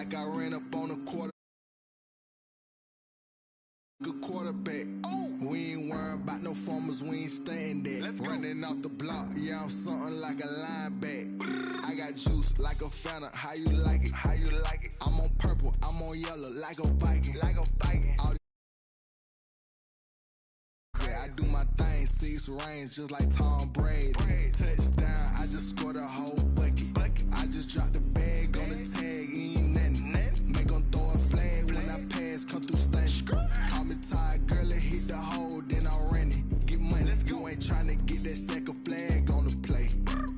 like I ran up on a quarterback. We ain't worrying about no farmers, we ain't staying there. Running off the block, yeah, I'm something like a linebacker. I got juice like a Fanta, how you like it? How you like it? I'm on purple, I'm on yellow, like a Viking. Like a Viking. Yeah, I do my thing, 6 range, just like Tom Brady. Touchdown, I just scored a whole bucket. I just dropped the bag on the tag, ain't nothing. Make 'em throw a flag when I pass, come through stunning. Call me tired, girl, it hit the hole, then I ran it. Get money, you ain't tryna get that second flag on the play.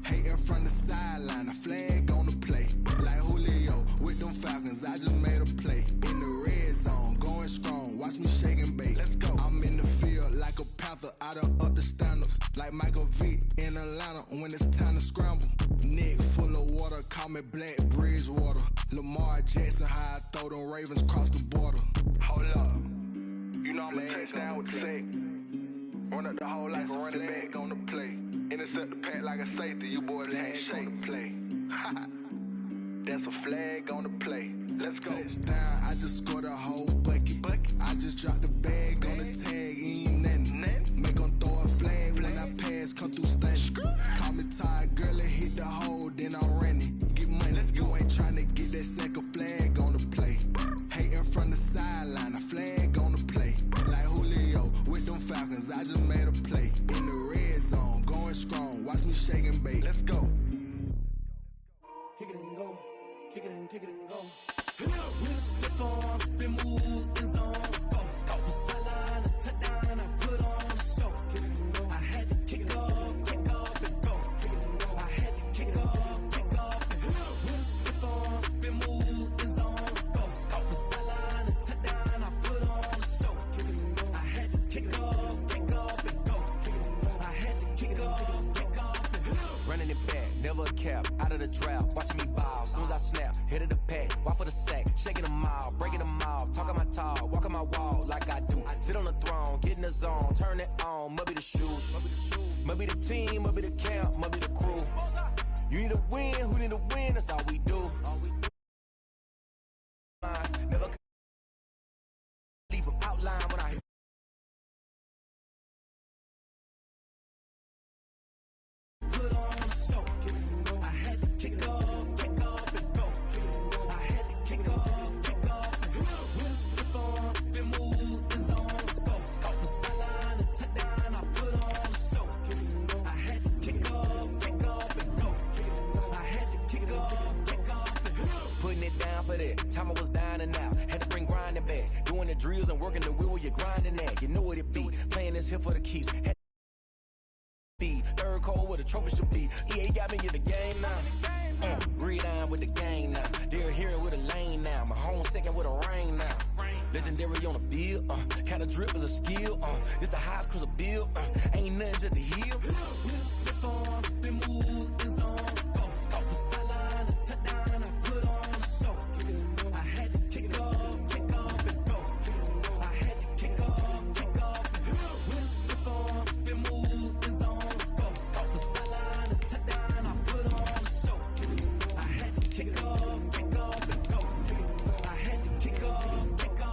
Hating from the sideline, a flag on the play. Like Julio with them Falcons, I just made a play. In the red zone, going strong, watch me shake and bake. I'm in the field like a panther, I done up the standards. Like Michael Vick in Atlanta when it's time to scramble. Neck full of water, call me Black Bridgewater. Lamar Jackson, how I throw them Ravens cross the border. Hold up, you know I'm a touchdown with the sack. Run up the hole like a running back on the play. Intercept the pack like a safety, you boys ain't shake the play. That's a flag on the play. Let's go. Touchdown, I just scored a whole bucket. I just dropped the bag on the tag, ain't nothing. Make 'em throw a flag when I pass, come through stunning. Call me tired, girl, it hit the hole, then I ran it. Get money, you ain't tryna get that second flag on the play. Hating from the sideline, a flag on the play. Like Julio with them Falcons, I just made a play. In the red zone, going strong, watch me shake and bake. Let's go. Kick it and go, kick it and go. With stiff arms, spin move in zones, go. From sideline to touchdown, I put on a show. Kick it and go. I had to kick off and go. Kick it and go. I had to kick off and go. With stiff arms, spin move in zones, go. From sideline to touchdown, I put on a show. Kick it and go. I had to kick off and go. Kick it and go. I had to kick off and go. Running it back, never a cap, out of the drought, watching me ball. Soon as I snap, hit of the pack, walk for the sack, shaking them out, breaking them off, talking my talk, walking my wall like I do. Sit on the throne, get in the zone, turn it on, must be the shoes, must be the team, must be the camp, must be the crew. You need to win, who need to win, that's all we do. Never leave an outline when I put on a show. I had to kick off and go. I had to kick off and go. With a stiff arm, spin move in zones, go. From sideline to touchdown, I put on a show. I had to kick off and go. I had to kick off and go. Putting it down for that. Time I was down and out. Had to bring grinding back. Doing the drills and working the wheel where you're grinding at. You know what it be. Playing this here for the keeps. Third cold where the trophy should be. EA got me in the game now. Breed on with the game now. They're here with a lane now. My home second with a rain now. Legendary on the field. Kind of drip is a skill. It's the highest cruiser bill. Ain't nothing just to heal. With a stiff arm, spin move in zones, go. From sideline to touchdown, I put on a show. I had to kick off and go. I had to kick off and go. With a stiff arm, spin move in zones, go. From sideline to touchdown, I put on a show. I had to kick off and go. I had to kick off and go.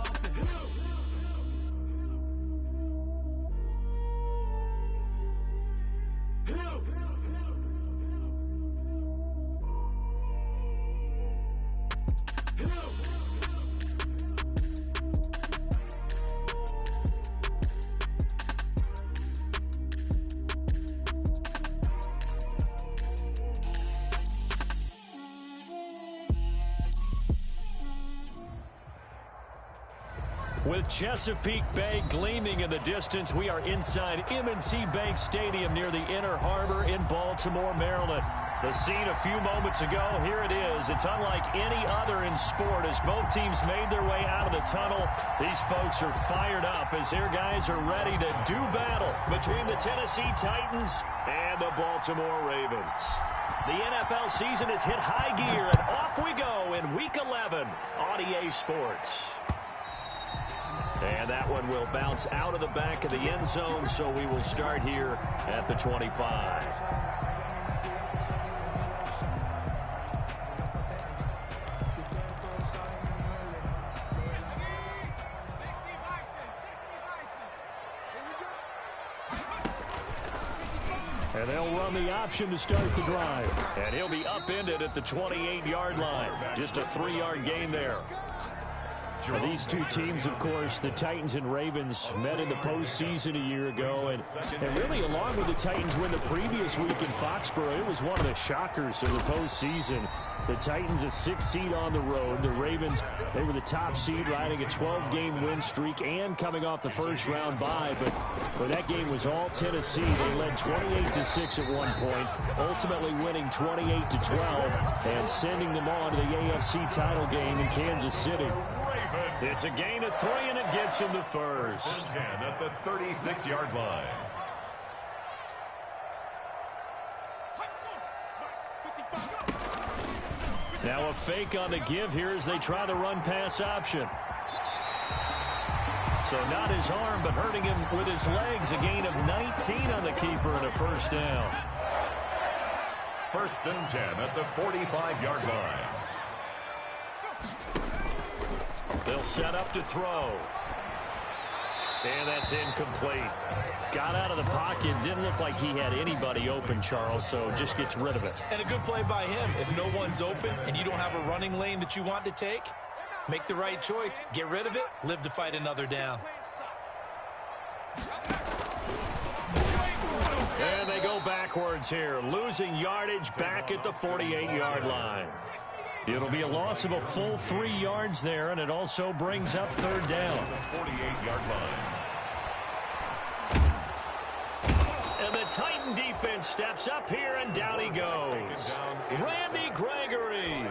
With Chesapeake Bay gleaming in the distance, we are inside M&T Bank Stadium near the Inner Harbor in Baltimore, Maryland. The scene a few moments ago, here it is. It's unlike any other in sport as both teams made their way out of the tunnel. These folks are fired up as their guys are ready to do battle between the Tennessee Titans and the Baltimore Ravens. The NFL season has hit high gear, and off we go in Week 11 on EA Sports. And that one will bounce out of the back of the end zone, so we will start here at the 25. And they'll run the option to start the drive. And he'll be upended at the 28-yard line. Just a 3-yard gain there. Now, these two teams, of course, the Titans and Ravens, met in the postseason a year ago. And really, along with the Titans win the previous week in Foxborough, it was one of the shockers of the postseason. The Titans, a 6th seed on the road. The Ravens, they were the top seed, riding a 12-game win streak and coming off the first-round bye. But that game was all Tennessee. They led 28-6 at one point, ultimately winning 28-12 and sending them on to the AFC title game in Kansas City. It's a gain of 3, and it gets him the first. 10 at the 36-yard line. Now a fake on the give here as they try the run-pass option. So not his arm, but hurting him with his legs. A gain of 19 on the keeper and a first down. 1st and 10 at the 45-yard line. They'll set up to throw. And that's incomplete. Got out of the pocket. Didn't look like he had anybody open, Charles, so just gets rid of it. And a good play by him. If no one's open and you don't have a running lane that you want to take, make the right choice. Get rid of it. Live to fight another down. And they go backwards here. Losing yardage back at the 48-yard line. It'll be a loss of a full 3 yards there, and it also brings up 3rd down. The 48-yard line. And the Titan defense steps up here, and down he goes. Randy Gregory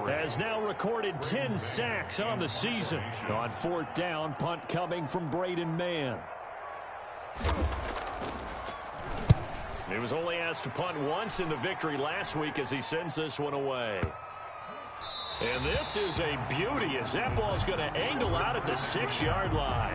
has now recorded 10 sacks on the season. On 4th down, punt coming from Braden Mann. He was only asked to punt once in the victory last week as he sends this one away. And this is a beauty as that ball is going to angle out at the 6-yard line.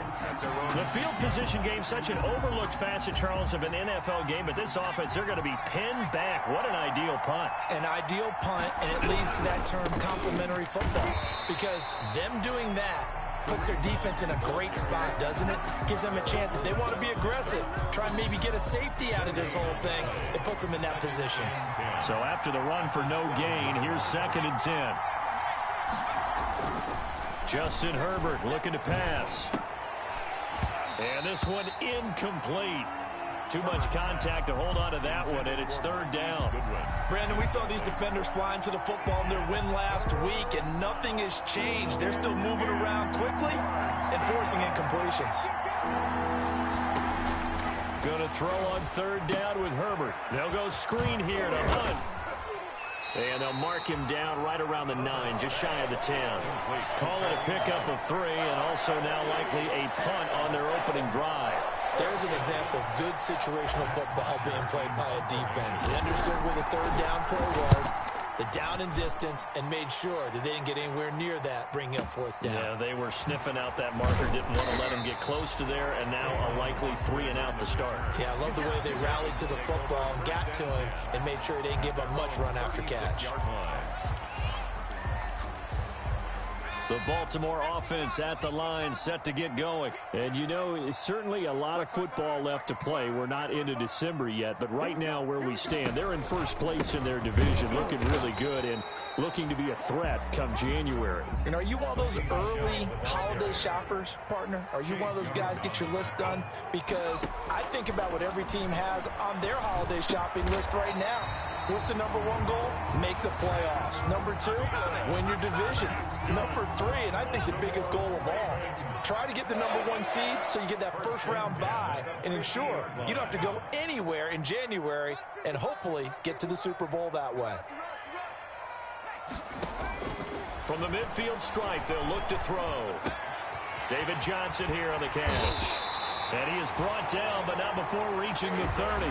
The field position game, such an overlooked facet, Charles, of an NFL game, but this offense, they're going to be pinned back. What an ideal punt. An ideal punt, and it leads to that term complementary football, because them doing that puts their defense in a great spot, doesn't it? Gives them a chance. If they want to be aggressive, try and maybe get a safety out of this whole thing, it puts them in that position. So after the run for no gain, here's 2nd and 10. Justin Herbert looking to pass. And this one incomplete. Too much contact to hold on to that one, and it's 3rd down. Brandon, we saw these defenders flying to the football in their win last week, and nothing has changed. They're still moving around quickly and forcing incompletions. Going to throw on 3rd down with Herbert. They'll go screen here to Hunt. And they'll mark him down right around the 9, just shy of the 10. Call it a pickup of 3, and also now likely a punt on their opening drive. There's an example of good situational football being played by a defense. They understood where the 3rd down play was, the down and distance, and made sure that they didn't get anywhere near that, bringing up 4th down. Yeah, they were sniffing out that marker, didn't want to let him get close to there, and now a likely 3-and-out to start. Yeah, I love the way they rallied to the football and got to him and made sure he didn't give up much run after catch. The Baltimore offense at the line, set to get going. And, you know, certainly a lot of football left to play. We're not into December yet, but right now where we stand, they're in 1st place in their division, looking really good and looking to be a threat come January. And are you one of those early holiday shoppers, partner? Are you one of those guys get your list done? Because I think about what every team has on their holiday shopping list right now. What's the number 1 goal? Make the playoffs. Number 2, win your division. Number 3, and I think the biggest goal of all, try to get the number 1 seed so you get that first-round bye and ensure you don't have to go anywhere in January and hopefully get to the Super Bowl that way. From the midfield stripe, they'll look to throw. David Johnson here on the catch. And he is brought down, but not before reaching the 30.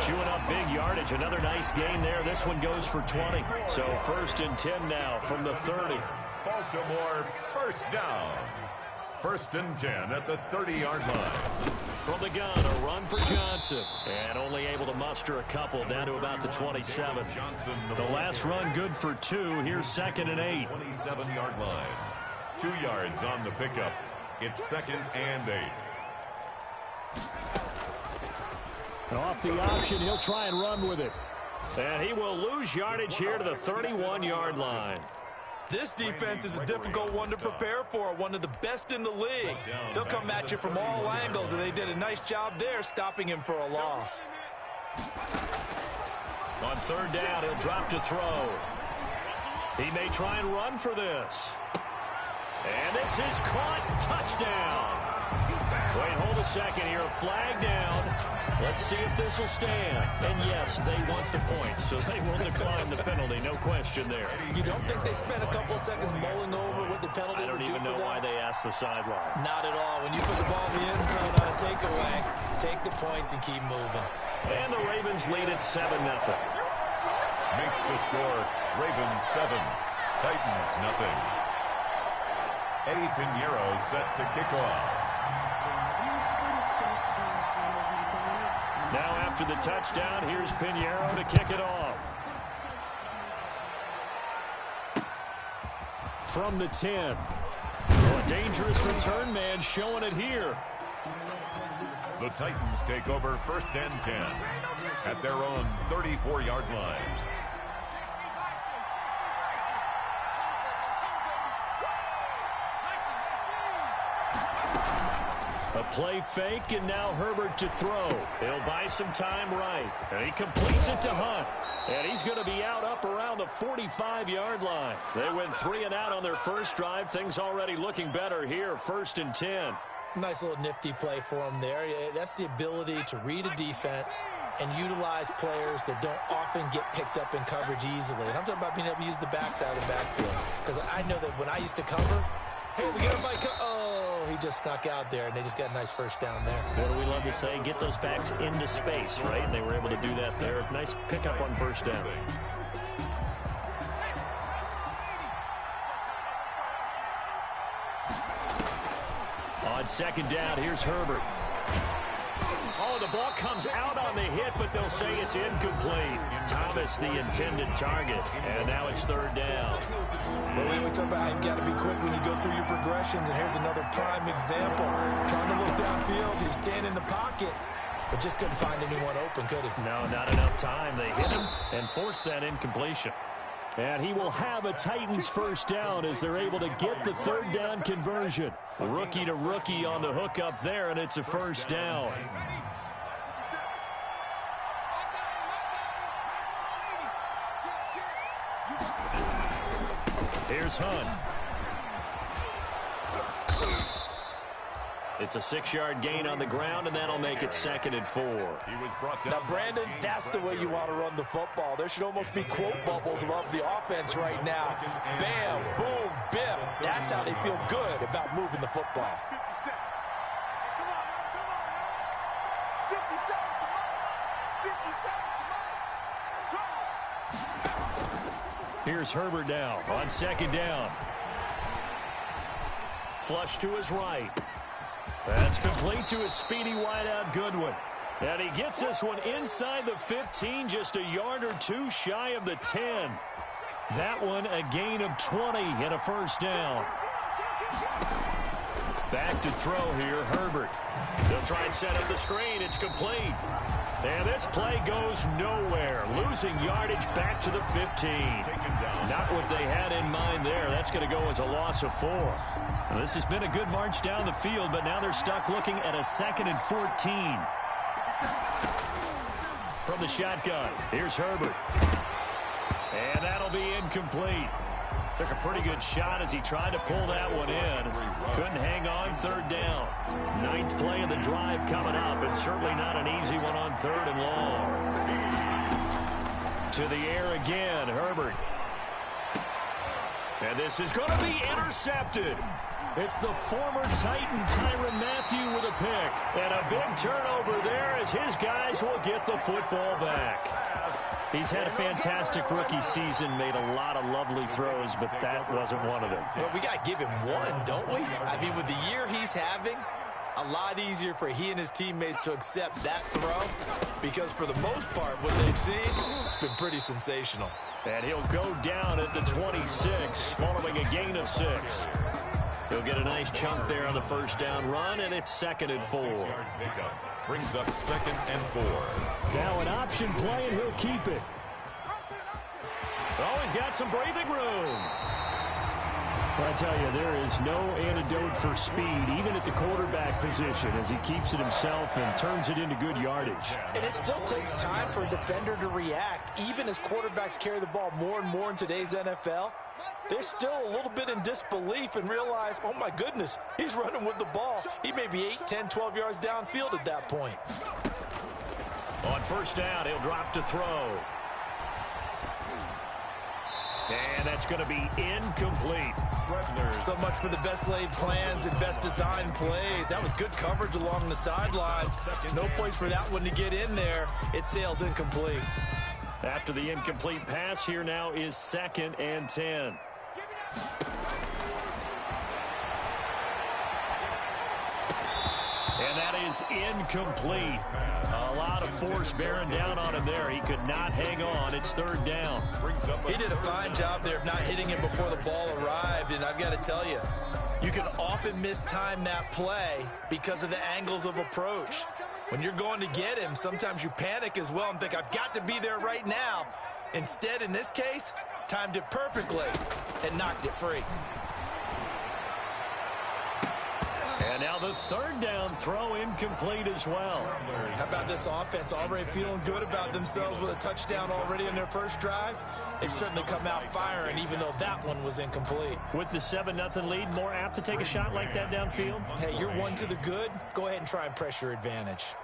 Chewing up big yardage. Another nice gain there. This one goes for 20. So 1st and 10 now from the 30. Baltimore 1st down. 1st and 10 at the 30-yard line. From the gun, a run for Johnson. And only able to muster a couple down to about the 27. The last run good for 2. Here's 2nd and 8. 27-yard line. 2 yards on the pickup. It's 2nd and 8. Off the option, he'll try and run with it. And he will lose yardage here to the 31-yard line. This defense is a difficult one to prepare for, one of the best in the league. They'll come at you from all angles, and they did a nice job there stopping him for a loss. On third down, he'll drop to throw. He may try and run for this. And this is caught. Touchdown. Wait, hold a second here. Flag down. Let's see if this will stand. And yes, they want the points, so they will decline the penalty. No question there. You don't think they spent a couple of seconds mulling over what the penalty would do for them? I don't even know why they asked the sideline. Not at all. When you put the ball in the end zone on a takeaway, take the points and keep moving. And the Ravens lead at 7-0. Makes the score Ravens 7, Titans nothing. Eddie Pinheiro set to kick off. Now after the touchdown, here's Pinheiro to kick it off. From the 10. Oh, a dangerous return man showing it here. The Titans take over 1st and 10 at their own 34-yard line. A play fake, and now Herbert to throw. He'll buy some time right. And he completes it to Hunt. And he's going to be out up around the 45-yard line. They went 3 and out on their first drive. Things already looking better here, 1st and 10. Nice little nifty play for him there. That's the ability to read a defense and utilize players that don't often get picked up in coverage easily. And I'm talking about being able to use the backside of the backfield. Because I know that when I used to cover, hey, we got a bike. Oh, he just snuck out there, and they just got a nice first down there. What do we love to say? Get those backs into space, right? And they were able to do that there. Nice pickup on first down. On second down, here's Herbert. Oh, the ball comes out on the hit, but they'll say it's incomplete. Thomas, the intended target. And now it's third down. But we always talk about how you've got to be quick when you go through your progressions, and here's another prime example. Trying to look downfield, he was standing in the pocket, but just couldn't find anyone open, could he? No, not enough time. They hit him and forced that incompletion. And he will have a Titans first down as they're able to get the third down conversion. Rookie to rookie on the hook up there, and it's a first down. Here's Hunt. It's a 6-yard gain on the ground, and that'll make it 2nd and 4. He was brought down. Now, Brandon, that's the way you want to run the football. There should almost be quote bubbles above the offense right now. Bam, boom, biff. That's how they feel good about moving the football. Here's Herbert now on second down. Flush to his right. That's complete to his speedy wideout Goodwin. And he gets this one inside the 15, just a yard or two shy of the 10. That one a gain of 20 and a first down. Back to throw here, Herbert. They'll try and set up the screen. It's complete. And this play goes nowhere. Losing yardage back to the 15. Not what they had in mind there. That's going to go as a loss of 4. Now, this has been a good march down the field, but now they're stuck looking at a 2nd and 14. From the shotgun, here's Herbert. And that'll be incomplete. Took a pretty good shot as he tried to pull that one in. Couldn't hang on, third down. 9th play of the drive coming up, and certainly not an easy one on 3rd and long. To the air again, Herbert. And this is going to be intercepted. It's the former Titan Tyrann Mathieu with a pick. And a big turnover there as his guys will get the football back. He's had a fantastic rookie season, made a lot of lovely throws, but that wasn't one of them. Well, we got to give him one, don't we? I mean, with the year he's having, a lot easier for he and his teammates to accept that throw because for the most part, what they've seen, it's been pretty sensational. And he'll go down at the 26 following a gain of 6. He'll get a nice chunk there on the first down run, and it's 2nd and 4. Brings up 2nd and 4. Now an option play, and he'll keep it. Oh, he's got some breathing room. I tell you, there is no antidote for speed, even at the quarterback position, as he keeps it himself and turns it into good yardage. And it still takes time for a defender to react. Even as quarterbacks carry the ball more and more in today's NFL, they're still a little bit in disbelief and realize, oh my goodness, he's running with the ball. He may be 8, 10, 12 yards downfield at that point. On first down, he'll drop to throw. And that's going to be incomplete. So much for the best laid plans and best designed plays. That was good coverage along the sidelines. No place for that one to get in there. It sails incomplete. After the incomplete pass, here now is 2nd and 10. And that is incomplete. A lot of force bearing down on him there. He could not hang on. It's 3rd down. He did a fine job there of not hitting him before the ball arrived. And I've got to tell you, you can often mistime that play because of the angles of approach. When you're going to get him, sometimes you panic as well and think, I've got to be there right now. Instead, in this case, timed it perfectly and knocked it free. And now the 3rd down throw incomplete as well. How about this offense? Already feeling good about themselves with a touchdown already in their first drive. They've certainly come out firing, even though that one was incomplete. With the 7-0 lead, more apt to take a shot like that downfield? Hey, you're one to the good. Go ahead and try and press your advantage.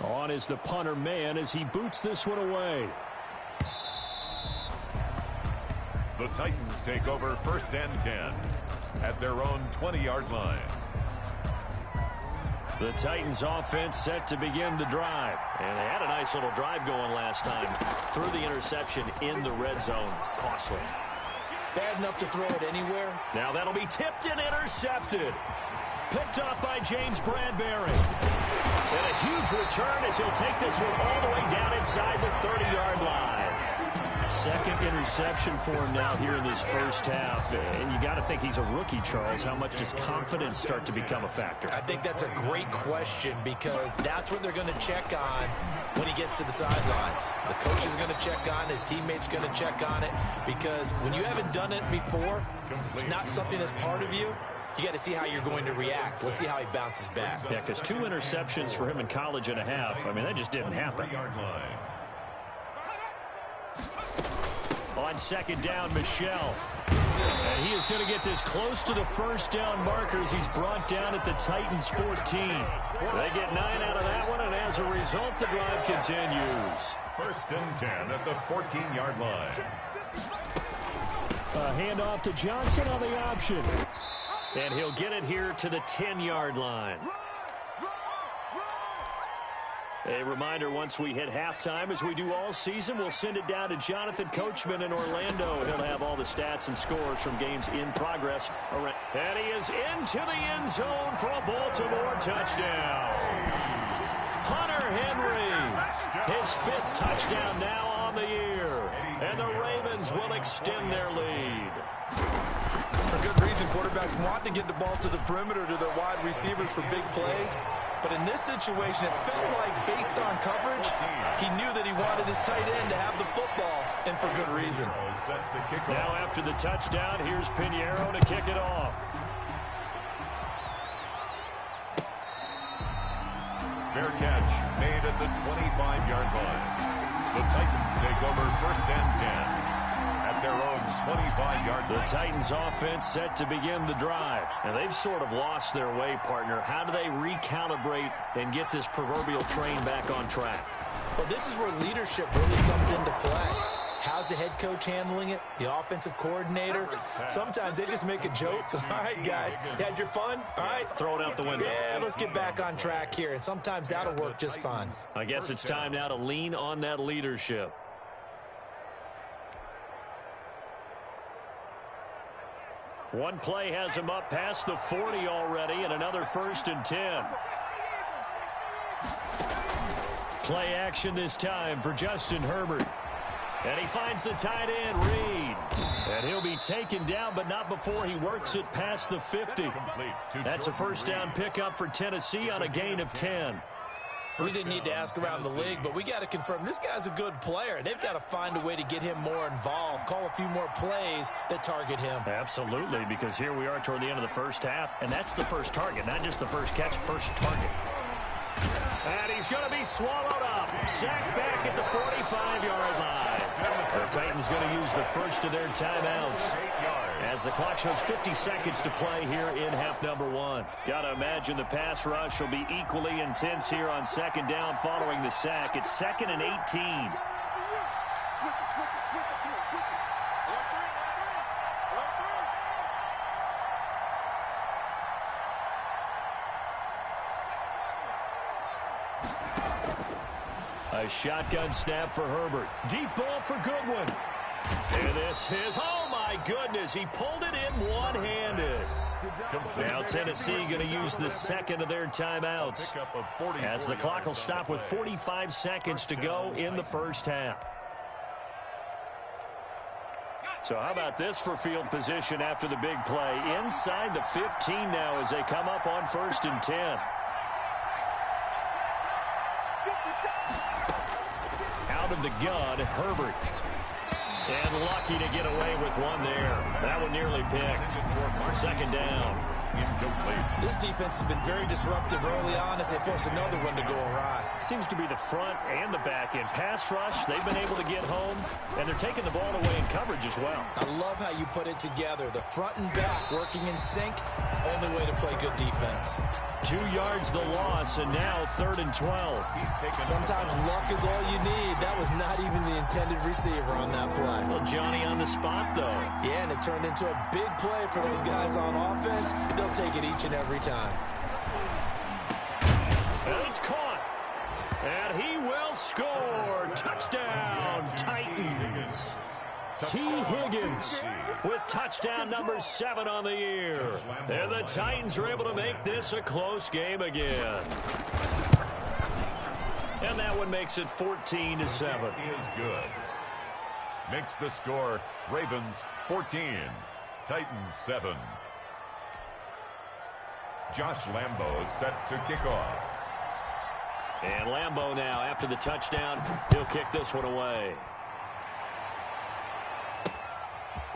On is the punter man as he boots this one away. The Titans take over 1st and 10 at their own 20-yard line. The Titans offense set to begin the drive. And they had a nice little drive going last time. Threw the interception in the red zone. Costly. Bad enough to throw it anywhere. Now that'll be tipped and intercepted. Picked up by James Bradbury. And a huge return as he'll take this one all the way down inside the 30-yard line. 2nd interception for him now here in this first half. And you got to think he's a rookie, Charles. How much does confidence start to become a factor? I think that's a great question because that's what they're going to check on when he gets to the sidelines. The coach is going to check on, his teammates going to check on it, because when you haven't done it before, it's not something that's part of you. You got to see how you're going to react. We'll see how he bounces back. Yeah, because 2 interceptions for him in college and a half. I mean, that just didn't happen. On 2nd down, Michel. And he is going to get this close to the first down markers. He's brought down at the Titans 14. They get 9 out of that one, and as a result, the drive continues. 1st and 10 at the 14-yard line. A handoff to Johnson on the option. And he'll get it here to the 10-yard line. A reminder, once we hit halftime, as we do all season, we'll send it down to Jonathan Coachman in Orlando. He'll have all the stats and scores from games in progress. And he is into the end zone for a Baltimore touchdown. Hunter Henry, his 5th touchdown now on the year. And the Ravens will extend their lead. For good reason, quarterbacks want to get the ball to the perimeter to their wide receivers for big plays. But in this situation, it felt like, based on coverage, he knew that he wanted his tight end to have the football, and for good reason. Now after the touchdown, here's Pinheiro to kick it off. Fair catch made at the 25-yard line. The Titans take over 1st and 10. At their own 25-yard line. The Titans offense set to begin the drive. And they've sort of lost their way, partner. How do they recalibrate and get this proverbial train back on track? Well, this is where leadership really comes into play. How's the head coach handling it? The offensive coordinator? Sometimes they just make a joke. All right, guys, you had your fun? All right. Throw it out the window. Yeah, let's get back on track here. And sometimes that'll work just fine. I guess it's time now to lean on that leadership. One play has him up past the 40 already, and another 1st and 10. Play action this time for Justin Herbert. And he finds the tight end, Reed. And he'll be taken down, but not before he works it past the 50. That's a first down pickup for Tennessee on a gain of 10. We didn't need to ask around the league, but we got to confirm this guy's a good player. They've got to find a way to get him more involved, call a few more plays that target him. Absolutely, because here we are toward the end of the first half, and that's the first target, not just the first catch, first target. And he's going to be swallowed up. Sacked back at the 45-yard line. The Titans going to use the first of their timeouts as the clock shows 50 seconds to play here in half number 1. Got to imagine the pass rush will be equally intense here on second down following the sack. It's 2nd and 18. A shotgun snap for Herbert. Deep ball for Goodwin. And this is, oh my goodness, he pulled it in one-handed. Now Tennessee going to use the second of their timeouts as the clock will stop with 45 seconds to go in the first half. So how about this for field position after the big play? Inside the 15 now as they come up on 1st and 10. Out of the gun, Herbert. And lucky to get away with one there. That one nearly picked. Second down. This defense has been very disruptive early on as they force another one to go awry. Seems to be the front and the back end. Pass rush, they've been able to get home, and they're taking the ball away in coverage as well. I love how you put it together. The front and back working in sync, only way to play good defense. 2 yards the loss, and now 3rd and 12. Sometimes luck is all you need. That was not even the intended receiver on that play. Well, Johnny on the spot, though. Yeah, and it turned into a big play for those guys on offense. They'll take it each and every time. And it's caught. And he will score. Touchdown, Titans. T. Higgins with touchdown number 7 on the year. And the Titans are able to make this a close game again. And that one makes it 14-7. Is good. Makes the score Ravens 14, Titans 7. Josh Lambo is set to kick off. And Lambo now, after the touchdown, he'll kick this one away.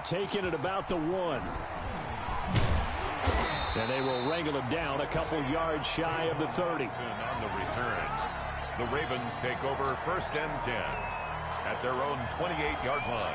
Taking it about the 1. And they will wrangle him down a couple yards shy of the 30. On the return, the Ravens take over 1st and 10 at their own 28-yard line.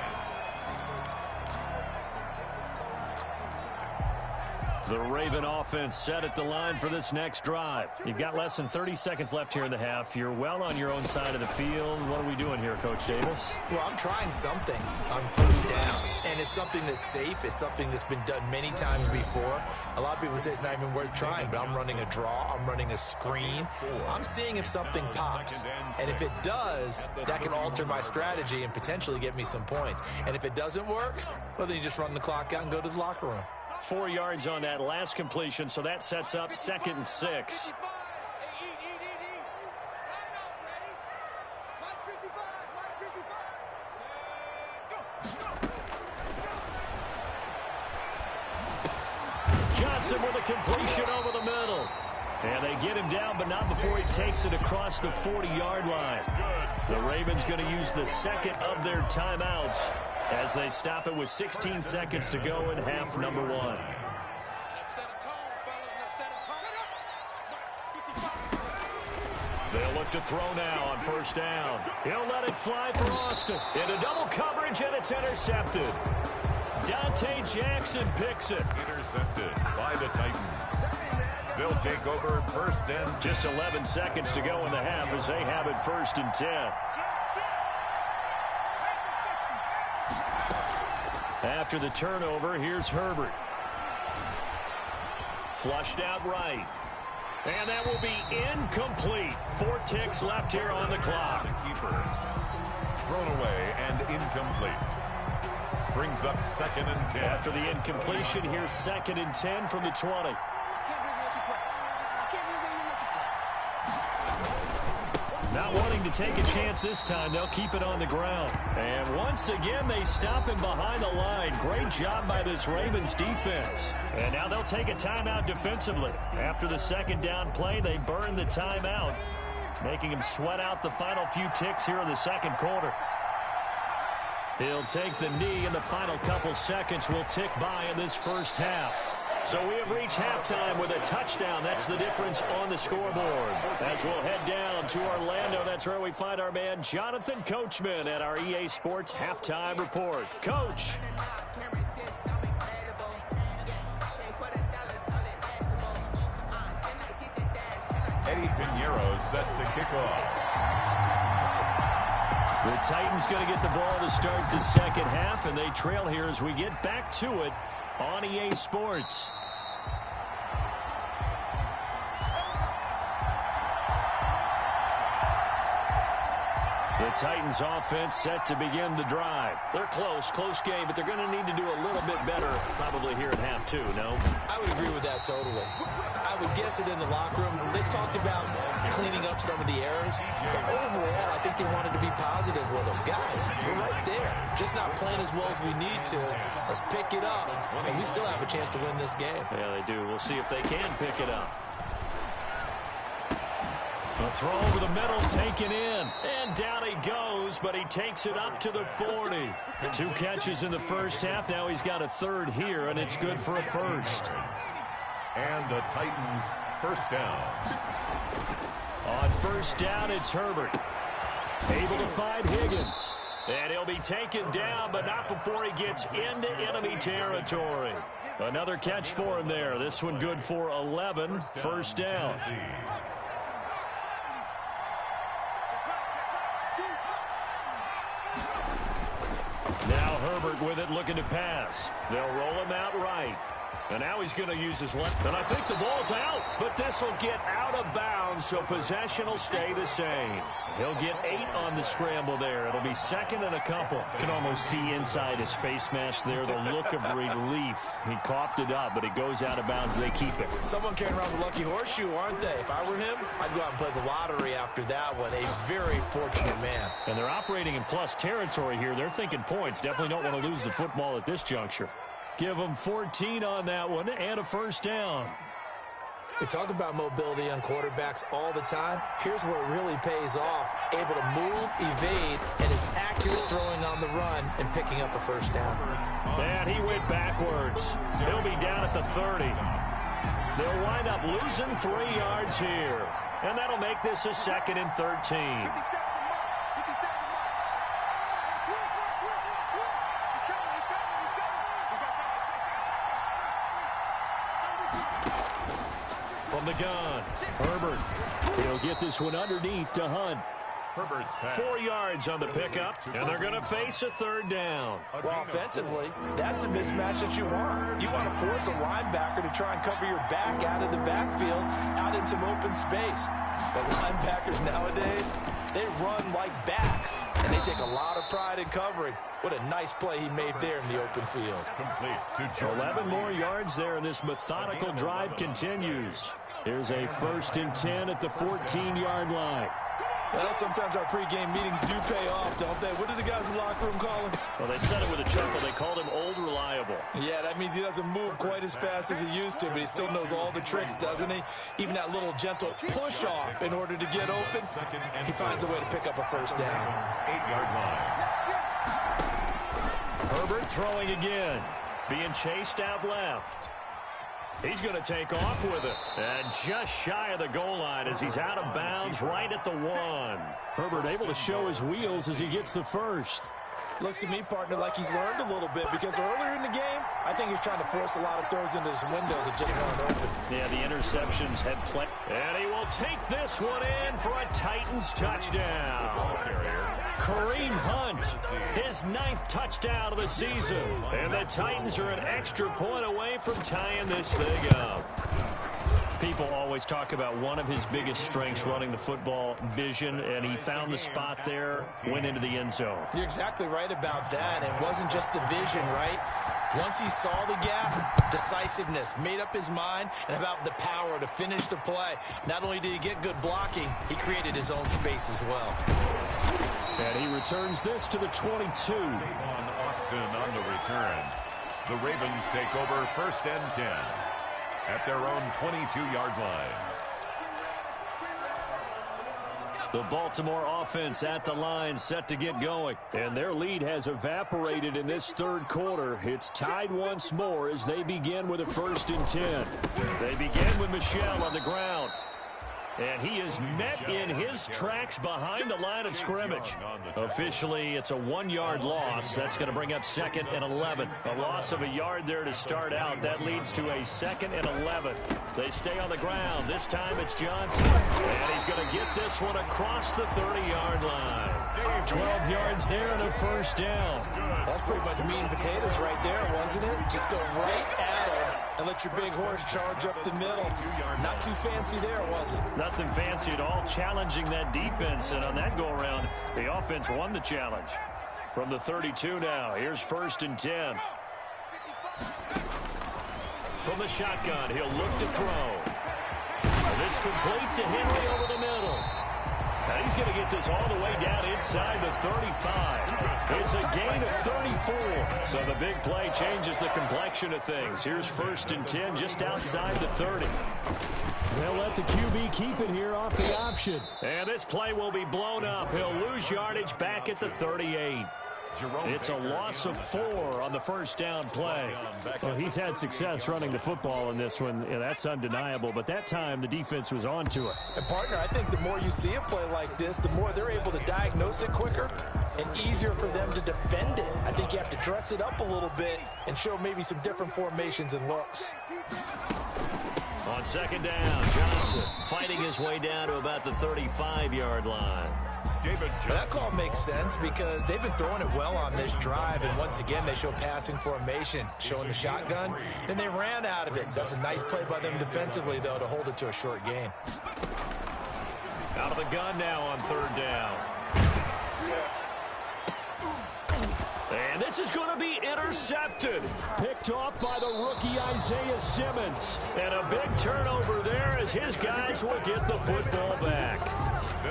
The Raven offense set at the line for this next drive. You've got less than 30 seconds left here in the half. You're well on your own side of the field. What are we doing here, Coach Davis? Well, I'm trying something on 1st down, and it's something that's safe. It's something that's been done many times before. A lot of people say it's not even worth trying, but I'm running a draw. I'm running a screen. I'm seeing if something pops, and if it does, that can alter my strategy and potentially get me some points. And if it doesn't work, well, then you just run the clock out and go to the locker room. 4 yards on that last completion, so that sets up 2nd and 6. Johnson with a completion over the middle. And they get him down, but not before he takes it across the 40-yard line. The Ravens going to use the second of their timeouts as they stop it with 16 seconds to go in half number 1. They'll look to throw now on 1st down. He'll let it fly for Austin. Into double coverage, and it's intercepted. Dante Jackson picks it. Intercepted by the Titans. They'll take over 1st and just 11 seconds to go in the half as they have it 1st and 10. After the turnover, here's Herbert. Flushed out right. And that will be incomplete. 4 ticks left here on the clock. The keeper thrown away and incomplete. Brings up 2nd and 10. After the incompletion, here's 2nd and 10 from the 20. Not wanting to take a chance this time, they'll keep it on the ground. And once again, they stop him behind the line. Great job by this Ravens defense. And now they'll take a timeout defensively. After the second down play, they burn the timeout, making him sweat out the final few ticks here in the second quarter. He'll take the knee, and the final couple seconds will tick by in this first half. So we have reached halftime with a touchdown. That's the difference on the scoreboard. As we'll head down to Orlando, that's where we find our man Jonathan Coachman at our EA Sports Halftime Report. Coach. Eddie Pinheiro set to kick off. The Titans going to get the ball to start the second half, and they trail here as we get back to it on EA Sports. The Titans offense set to begin the drive. They're close game, but they're going to need to do a little bit better probably here at half two, no? I would agree with that totally. I would guess it in the locker room. They talked about cleaning up some of the errors, but overall, I think they wanted to be positive with them. Guys, we're right there. Just not playing as well as we need to. Let's pick it up, and we still have a chance to win this game. Yeah, they do. We'll see if they can pick it up. A throw over the middle, taken in, and down he goes, but he takes it up to the 40. 2 catches in the first half. Now he's got a third here, and it's good for a first. And the Titans first down. On first down, it's Herbert. Able to find Higgins. And he'll be taken down, but not before he gets into enemy territory. Another catch for him there. This one good for 11. First down. Now Herbert with it, looking to pass. They'll roll him out right. And now he's going to use his left. And I think the ball's out, but this will get out of bounds, so possession will stay the same. He'll get 8 on the scramble there. It'll be second and a couple. Can almost see inside his face mask there, the look of relief. He coughed it up, but it goes out of bounds. They keep it. Someone carrying around the lucky horseshoe, aren't they? If I were him, I'd go out and play the lottery after that one. A very fortunate man. And they're operating in plus territory here. They're thinking points. Definitely don't want to lose the football at this juncture. Give them 14 on that one and a first down. We talk about mobility on quarterbacks all the time. Here's where it really pays off. Able to move, evade, and is accurate throwing on the run and picking up a first down. And he went backwards. He'll be down at the 30. They'll wind up losing 3 yards here. And that'll make this a 2nd and 13. From the gun, Herbert. He'll get this one underneath to Hunt. Herbert's pass. 4 yards on the pickup, and they're going to face a third down. Well, offensively, that's the mismatch that you want. You want to force a linebacker to try and cover your back out of the backfield, out in some open space. But linebackers nowadays, they run like backs, and they take a lot of pride in covering. What a nice play he made there in the open field. Complete to Jordan. 11 more yards there, and this methodical drive continues. Here's a 1st and 10 at the 14-yard line. Well, sometimes our pregame meetings do pay off, don't they? What do the guys in the locker room call him? Well, they said it with a chuckle. They called him Old Reliable. Yeah, that means he doesn't move quite as fast as he used to, but he still knows all the tricks, doesn't he? Even that little gentle push-off in order to get open, he finds a way to pick up a first down. 8-yard line. Herbert throwing again. Being chased out left. He's going to take off with it. And just shy of the goal line as he's out of bounds right at the 1. Herbert able to show his wheels as he gets the first. Looks to me, partner, like he's learned a little bit because earlier in the game, I think he's trying to force a lot of throws into some windows that just weren't open. Yeah, the interceptions had plenty. And he will take this one in for a Titans touchdown. Kareem Hunt, his 9th touchdown of the season. And the Titans are an extra point away from tying this thing up. People always talk about one of his biggest strengths, running the football, vision, and he found the spot there, went into the end zone. You're exactly right about that. It wasn't just the vision, right? Once he saw the gap, decisiveness, made up his mind, and about the power to finish the play. Not only did he get good blocking, he created his own space as well. And he returns this to the 22. On Austin on the return. The Ravens take over 1st and 10 at their own 22-yard line. The Baltimore offense at the line, set to get going. And their lead has evaporated in this third quarter. It's tied once more as they begin with a 1st and 10. They begin with Michel on the ground. And he is met in his tracks behind the line of scrimmage. Officially, it's a 1-yard loss. That's going to bring up 2nd and 11. A loss of a yard there to start out. That leads to a 2nd and 11. They stay on the ground. This time it's Johnson. And he's going to get this one across the 30-yard line. 12 yards there and a 1st down. That's pretty much meat and potatoes right there, wasn't it? Just go right at him and let your big horse charge up the middle. Not too fancy there, was it? Nothing fancy at all, challenging that defense. And on that go-around, the offense won the challenge. From the 32 now, here's 1st and 10. From the shotgun, he'll look to throw. And this complete to Henry over the middle. And he's going to get this all the way down inside the 35. It's a gain of 34. So the big play changes the complexion of things. Here's 1st and 10 just outside the 30. They'll let the QB keep it here off the option. And this play will be blown up. He'll lose yardage back at the 38. It's a loss of 4 on the 1st down play. Well, he's had success running the football in this one. Yeah, that's undeniable. But that time, the defense was on to it. And, partner, I think the more you see a play like this, the more they're able to diagnose it quicker and easier for them to defend it. I think you have to dress it up a little bit and show maybe some different formations and looks. On 2nd down, Johnson fighting his way down to about the 35-yard line. That call makes sense because they've been throwing it well on this drive, and once again they show passing formation, showing the shotgun. Then they ran out of it. That's a nice play by them defensively, though, to hold it to a short gain. Out of the gun now on 3rd down. And this is going to be intercepted. Picked off by the rookie Isaiah Simmons. And a big turnover there as his guys will get the football back.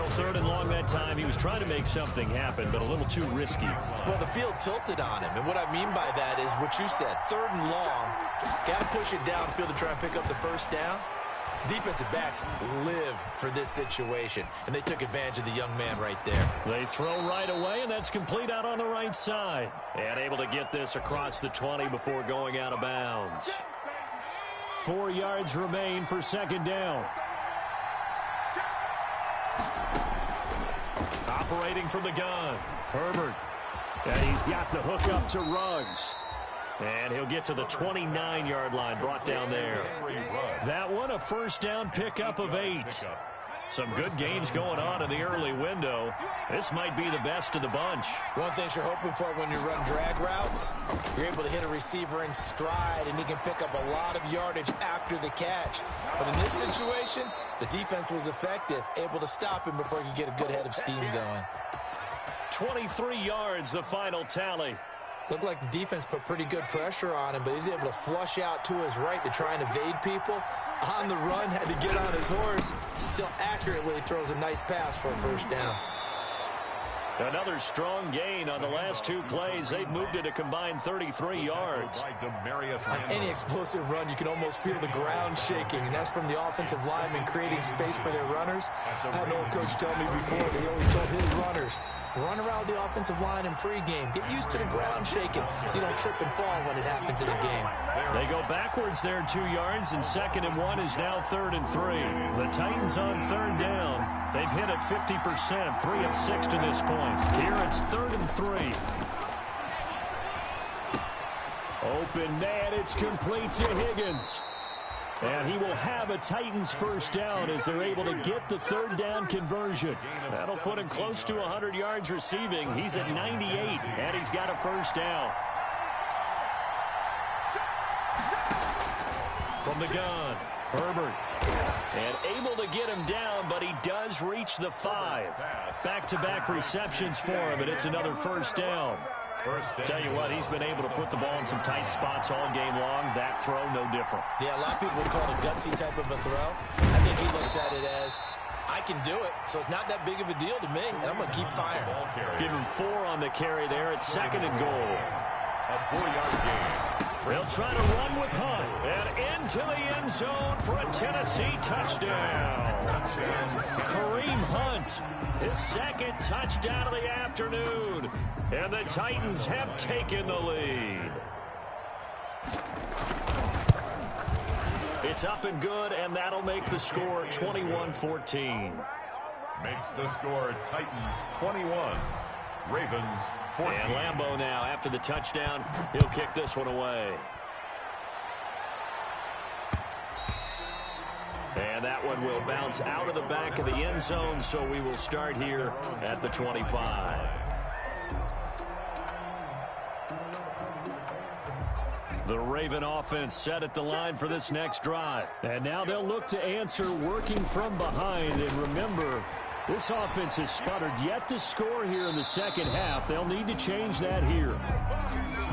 3rd and long that time. He was trying to make something happen, but a little too risky. Well, the field tilted on him, and what I mean by that is what you said. 3rd and long, got to push it downfield to try and pick up the 1st down. Defensive backs live for this situation, and they took advantage of the young man right there. They throw right away, and that's complete out on the right side. And able to get this across the 20 before going out of bounds. 4 yards remain for 2nd down. Operating from the gun, Herbert. And he's got the hook up to Ruggs. And he'll get to the 29-yard line, brought down there. That one, a 1st down pickup of 8. Some good games going on in the early window. This might be the best of the bunch. One thing you're hoping for when you run drag routes, you're able to hit a receiver in stride, and he can pick up a lot of yardage after the catch. But in this situation, the defense was effective, able to stop him before he could get a good head of steam going. 23 yards, the final tally. Looked like the defense put pretty good pressure on him, but he's able to flush out to his right to try and evade people. On the run, had to get on his horse. Still accurately throws a nice pass for a 1st down. Another strong gain on the last 2 plays. They've moved it a combined 33 yards. On any explosive run, you can almost feel the ground shaking, and that's from the offensive linemen creating space for their runners. I had an old coach tell me before that he always told his runners, run around the offensive line in pregame. Get used to the ground shaking so you don't trip and fall when it happens in a game. They go backwards there 2 yards, and 2nd and 1 is now 3rd and 3. The Titans on 3rd down. They've hit it 50%, 3 of 6 to this point. Here it's 3rd and 3. Open man, it's complete to Higgins. And he will have a Titans 1st down as they're able to get the 3rd down conversion. That'll put him close to 100 yards receiving. He's at 98, and he's got a 1st down. From the gun, Herbert. And able to get him down, but he does reach the 5. Back-to-back receptions for him, and it's another 1st down. Tell you what, he's been able to put the ball in some tight spots all game long. That throw, no different. Yeah, a lot of people would call it a gutsy type of a throw. I think he looks at it as, I can do it, so it's not that big of a deal to me, and I'm going to keep firing. Give him 4 on the carry there at 2nd and goal. A 4-yard gain. They'll try to run with Hunt, and into the end zone for a Tennessee touchdown. Kareem Hunt, his 2nd touchdown of the afternoon, and the Titans have taken the lead. It's up and good, and that'll make the score 21-14. Makes the score Titans 21, Ravens 14. And Lambeau now, after the touchdown, he'll kick this one away. And that one will bounce out of the back of the end zone, so we will start here at the 25. The Raven offense set at the line for this next drive. And now they'll look to answer working from behind. And remember, this offense has sputtered yet to score here in the second half. They'll need to change that here.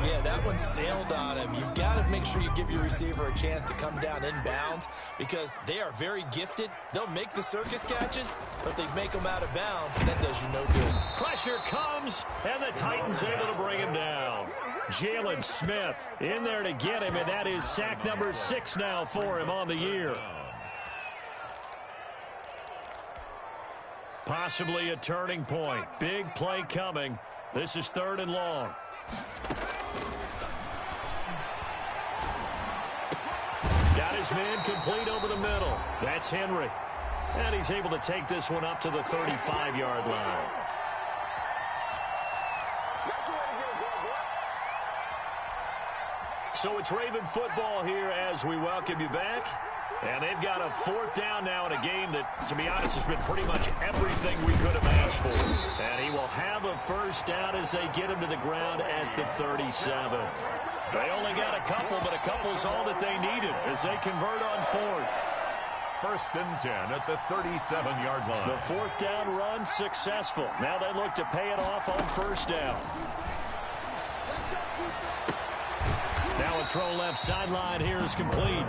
Yeah, that one sailed on him. You've got to make sure you give your receiver a chance to come down inbounds because they are very gifted. They'll make the circus catches, but they make them out of bounds. That does you no good. Pressure comes, and the Titans able to bring him down. Jalen Smith in there to get him, and that is sack number 6 now for him on the year. Possibly a turning point. Big play coming. This is 3rd and long. Got his man complete over the middle. That's Henry. And he's able to take this one up to the 35-yard line. So it's Raven football here as we welcome you back. And they've got a 4th down now in a game that, to be honest, has been pretty much everything we could have asked for. And he will have a 1st down as they get him to the ground at the 37. They only got a couple, but a couple's all that they needed as they convert on 4th. 1st and 10 at the 37-yard line. The 4th down run successful. Now they look to pay it off on 1st down. Now a throw left sideline here is complete.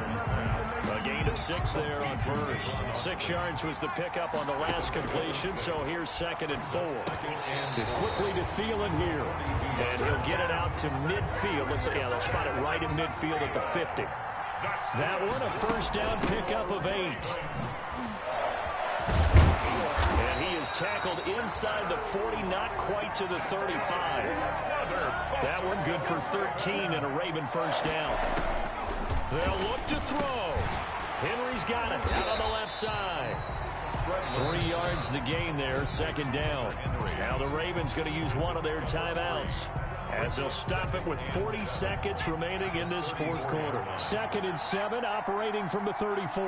A gain of 6 there on 1st. 6 yards was the pickup on the last completion, so here's 2nd and 4. Quickly to Thielen here. And he'll get it out to midfield. They'll spot it right in midfield at the 50. That one a 1st down pickup of 8. And he is tackled inside the 40, not quite to the 35. That one good for 13 and a Raven 1st down. They'll look to throw. Henry's got it out on the left side. 3 yards the gain there, 2nd down. Now the Ravens going to use one of their timeouts as they'll stop it with 40 seconds remaining in this 4th quarter. 2nd and 7 operating from the 34.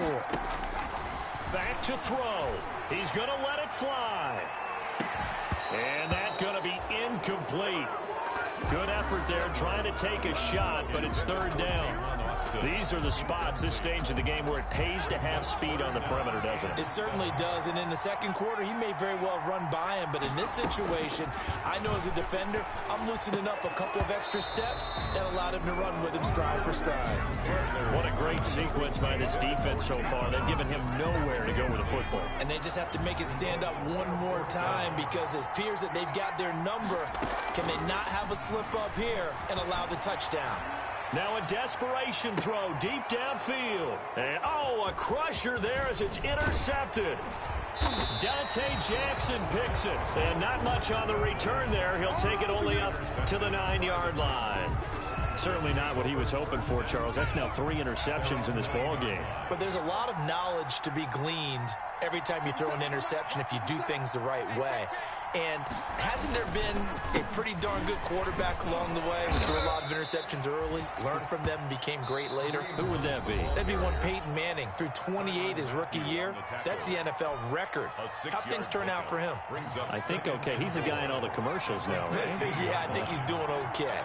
Back to throw. He's going to let it fly. And that's going to be incomplete. Good effort there trying to take a shot, but it's 3rd down. These are the spots this stage of the game where it pays to have speed on the perimeter, doesn't it? It certainly does, and in the 2nd quarter, he may very well have run by him, but in this situation, I know as a defender, I'm loosening up a couple of extra steps that allowed him to run with him stride for stride. What a great sequence by this defense so far. They've given him nowhere to go with the football. And they just have to make it stand up one more time because it appears that they've got their number. Can they not have a slip up here and allow the touchdown? Now a desperation throw deep downfield. And, a crusher there as it's intercepted. Dante Jackson picks it. And not much on the return there. He'll take it only up to the 9-yard line. Certainly not what he was hoping for, Charles. That's now 3 interceptions in this ball game. But there's a lot of knowledge to be gleaned every time you throw an interception if you do things the right way. And hasn't there been a pretty darn good quarterback along the way who threw a lot of interceptions early, learned from them, and became great later? Who would that be? That'd be one Peyton Manning. Threw 28 his rookie year. That's the NFL record. How things turn out for him? I think okay. He's a guy in all the commercials now, right? Yeah, I think he's doing okay.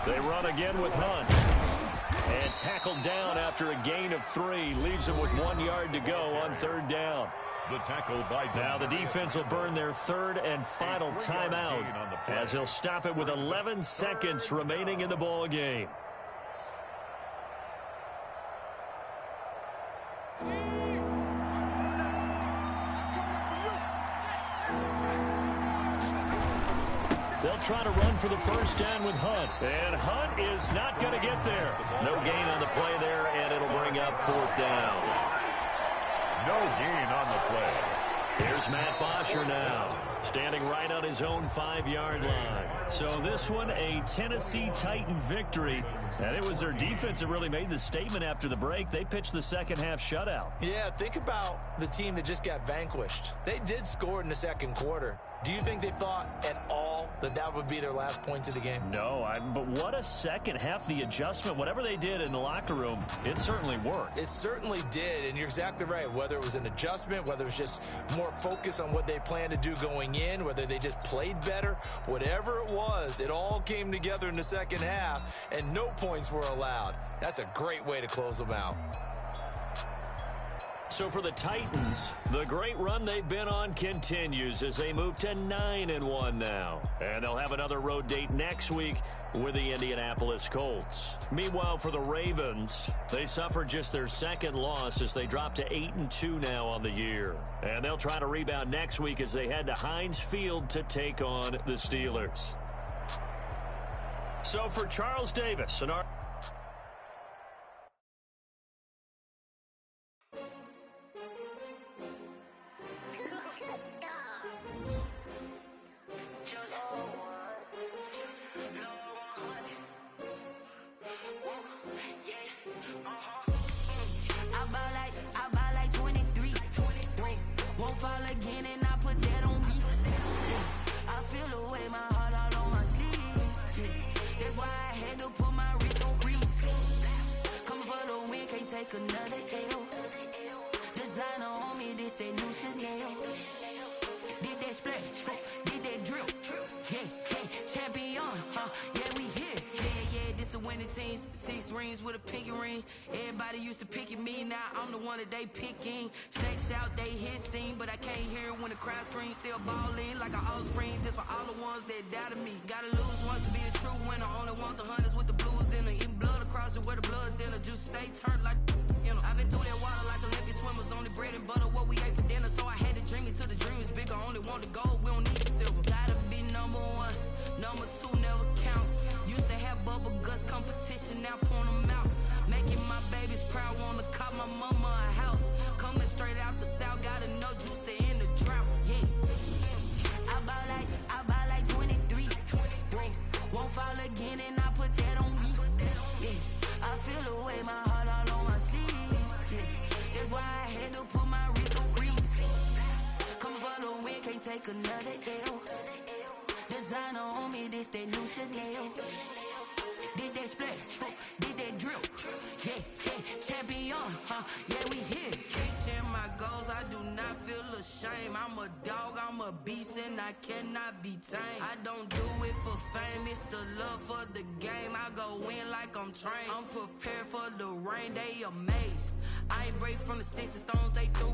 They run again with Hunt. And tackled down after a gain of 3. Leaves him with 1 yard to go on 3rd down. The tackle by Now the defense will burn their third and final timeout as he'll stop it with 11 seconds remaining in the ball game. They'll try to run for the first down with Hunt. And Hunt is not going to get there. No gain on the play there, and it'll bring up fourth down. No gain on the play. Here's Matt Bosher now, standing right on his own 5-yard line. So this one, a Tennessee Titan victory. And it was their defense that really made the statement after the break. They pitched the second half shutout. Yeah, think about the team that just got vanquished. They did score in the second quarter. Do you think they thought at all that that would be their last points of the game? No, but what a second half. The adjustment, whatever they did in the locker room, it certainly worked. It certainly did, and you're exactly right. Whether it was an adjustment, whether it was just more focus on what they planned to do going in, whether they just played better, whatever it was, it all came together in the second half, and no points were allowed. That's a great way to close them out. So for the Titans, the great run they've been on continues as they move to 9-1 now. And they'll have another road date next week with the Indianapolis Colts. Meanwhile, for the Ravens, they suffered just their second loss as they drop to 8-2 now on the year. And they'll try to rebound next week as they head to Heinz Field to take on the Steelers. So for Charles Davis and our... Another L. Designer on me, this that new Chanel. Did that splash, did that drill. Yeah, champion, yeah, we here. Yeah, this the winning team. 6 rings with a pinky ring. Everybody used to pick at me, now I'm the one that they picking. Snakes out, they hit scene, but I can't hear it when the crowd screams. Still ballin' like an offspring. This for all the ones that doubted me. Gotta lose once to be a true winner. Only want the hunters with the blues in it. Eating blood across it where the blood thinner. Juice stay turned like... You know, I've been through that water like Olympic swimmers. Only bread and butter, what we ate for dinner. So I had to dream it till the dream is bigger. Only want the gold, we don't need the silver. Gotta be number 1, number 2 never count. Used to have bubble guts competition, now point them out. Making my babies proud, wanna cop my mama a house. Coming straight out the south, gotta know juice to end the drought. Yeah, I buy like 23. Won't fall again and I put that on me. Yeah, I feel the way my heart all on my sleeve. That's why I had to put my wrist on freeze. Come for the win, can't take another L. Designer on me, this that new Chanel. Did that splash, did that drill. Yeah, champion, yeah, we here. Reaching my goals, I do not feel ashamed. I'm a dog, I'm a beast, and I cannot be tamed. I don't do it for fame, it's the love for the game. I go in like I'm trained. I'm prepared for the rain, they amazed. I ain't break from the sticks and stones they threw.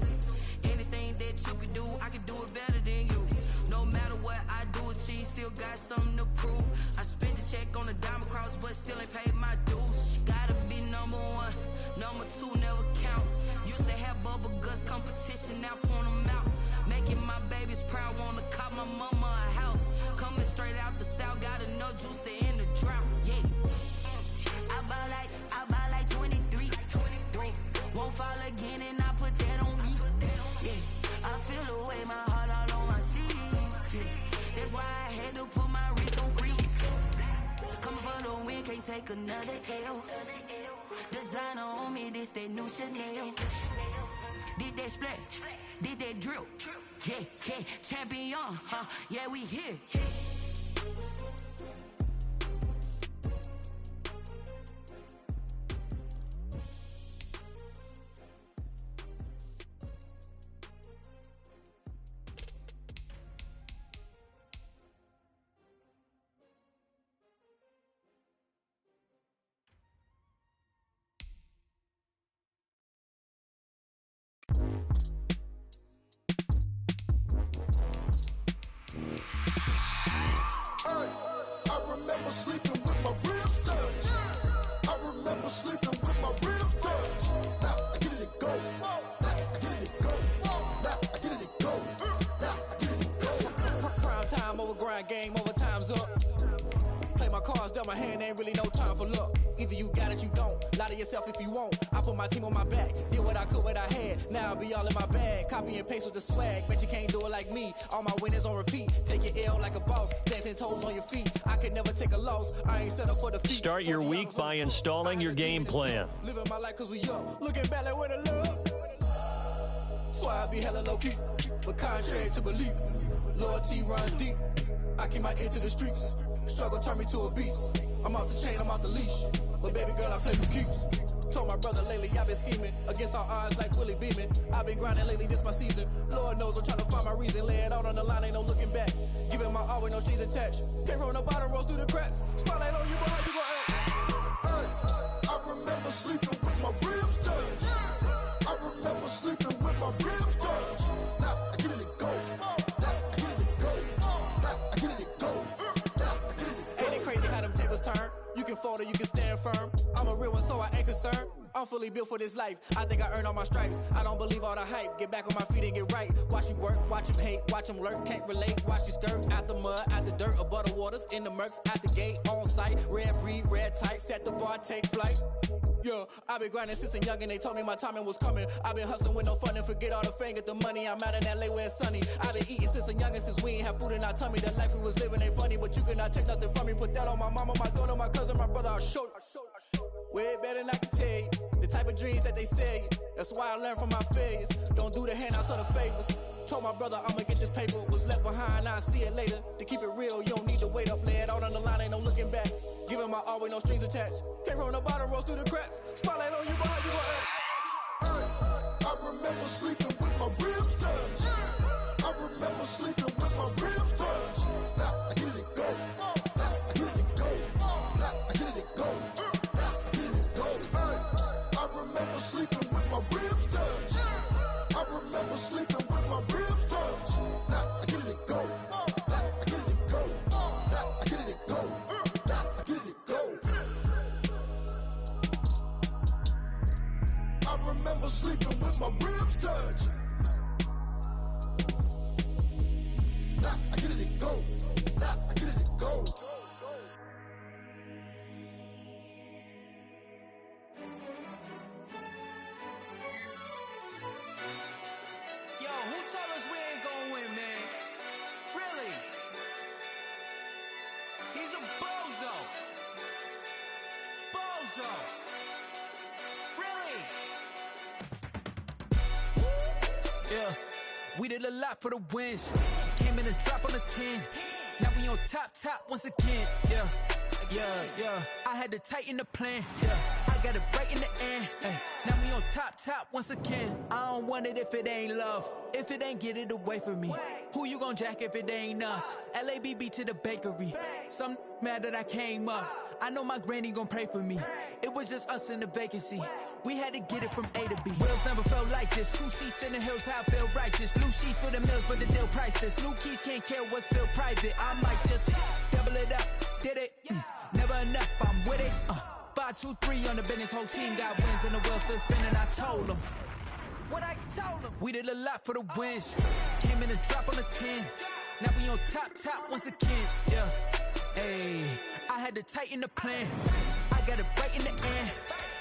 Anything that you can do, I can do it better than you. No matter what I do, achieve, still got something to prove. I spent the check on the diamond cross, but still ain't paid my dues. Gotta be number 1, number 2 never count. Used to have bubble guts competition, now point them out. Making my babies proud, wanna cop my mama a house. Coming straight out the south, gotta know juice to end the drought. Yeah, I buy like 23. Won't fall again and I put that on me. Yeah, I feel the way my heart all on my sleeve. Yeah, that's why I had to put my wrist on freeze. Coming for the win, can't take another L. Designer on me, this that new Chanel. Did that splash, did that drill. Yeah, champion, yeah, we here. over grind game, over time's up. Play my cards, dealt my hand, ain't really no time for luck. Either you got it, you don't. Lie to yourself if you won't. I put my team on my back, did what I could, what I had. Now I'll be all in my bag, copy and paste with the swag. Bet you can't do it like me. All my winners on repeat. Take your L like a boss, stand 10 toes on your feet. I can never take a loss. I ain't set up for defeat. Start your week by installing your game plan. Living my life cause we young. Looking back like where the love. So I be hella low key, but contrary to belief, loyalty runs deep. I keep my ear to the streets. Struggle turned me to a beast. I'm off the chain, I'm off the leash. But baby girl, I play for keeps. Told my brother lately, I've been scheming against all odds like Willie Beeman. I've been grinding lately, this my season. Lord knows I'm trying to find my reason. Lay it out on the line, ain't no looking back. Giving my all with no strings attached. Came from the bottom, rose through the cracks. Spotlight on you, but how you gon' act? I remember sleeping with my ribs touched. I remember sleeping with my ribs touched. Now I get it to go. Now I get it to go. Now I get it to go. Now I get it to go. Ain't it crazy how them tables turn? You can fold or you can stand firm. I'm a real one, so I ain't concerned. I'm fully built for this life. I think I earned all my stripes. I don't believe all the hype. Get back on my feet and get right. Watch you work, watch him hate, watch him lurk. Can't relate, watch you skirt. Out the mud, out the dirt, above the waters, in the murks, out the gate, on site. Red breed, red tight, set the bar, take flight. Yeah, I've been grinding since a young and they told me my timing was coming. I've been hustling with no fun and forget all the fame, get the money. I'm out in LA where it's sunny. I've been eating since a young and since we ain't have food in our tummy. The life we was living ain't funny, but you cannot take nothing from me. Put that on my mama, my daughter, my cousin, my brother, I'll show you. Way better than I can tell you. The type of dreams that they sell you. That's why I learned from my failures. Don't do the handouts or the favors. Told my brother I'ma get this paper. Was left behind, I'll see it later. To keep it real, you don't need to wait up. Lay it out on the line, ain't no looking back. Giving my all with no strings attached. Came from the bottom, rose through the cracks. Spotlight on you, but how you gon' act? I remember sleeping with my ribs touched. I remember sleeping with my ribs touched. Now I get it to go. Now I get it to go. Now I get it to go. Now I get it to go. I remember sleeping with my ribs touched. I remember sleeping with my ribs touched. Now I get it to go. Now I get it to go. Now I get it to go. Now I get it to go. I remember sleeping with my ribs touched. Now I get it to go. Now I get it to go. Yo, who told us we ain't gonna win, man? Really? He's a bozo. Bozo. Really? Yeah, we did a lot for the wins. Came in and dropped on the 10. Now we on top once again. Yeah. I had to tighten the plan. Yeah, I got it right in the end. Now we on top once again. I don't want it if it ain't love. If it ain't, get it away from me. Who you gon' jack if it ain't us? LABB to the bakery. Some mad that I came up. I know my granny gon' pray for me. It was just us in the vacancy. We had to get it from A to B. Wheels never felt like this. 2 seats in the hills, how I feel righteous. Blue sheets for the mills, but the deal priceless. New keys can't care what's still private. I might just double it up. Did it? Never enough, I'm with it. 5, 2, 3 on the business. Whole team got wins and the wheels still spinning. I told them what I told them. We did a lot for the wins. Came in and dropped on the 10. Now we on top once again. Yeah. Hey, I had to tighten the plan. I got it right in the end.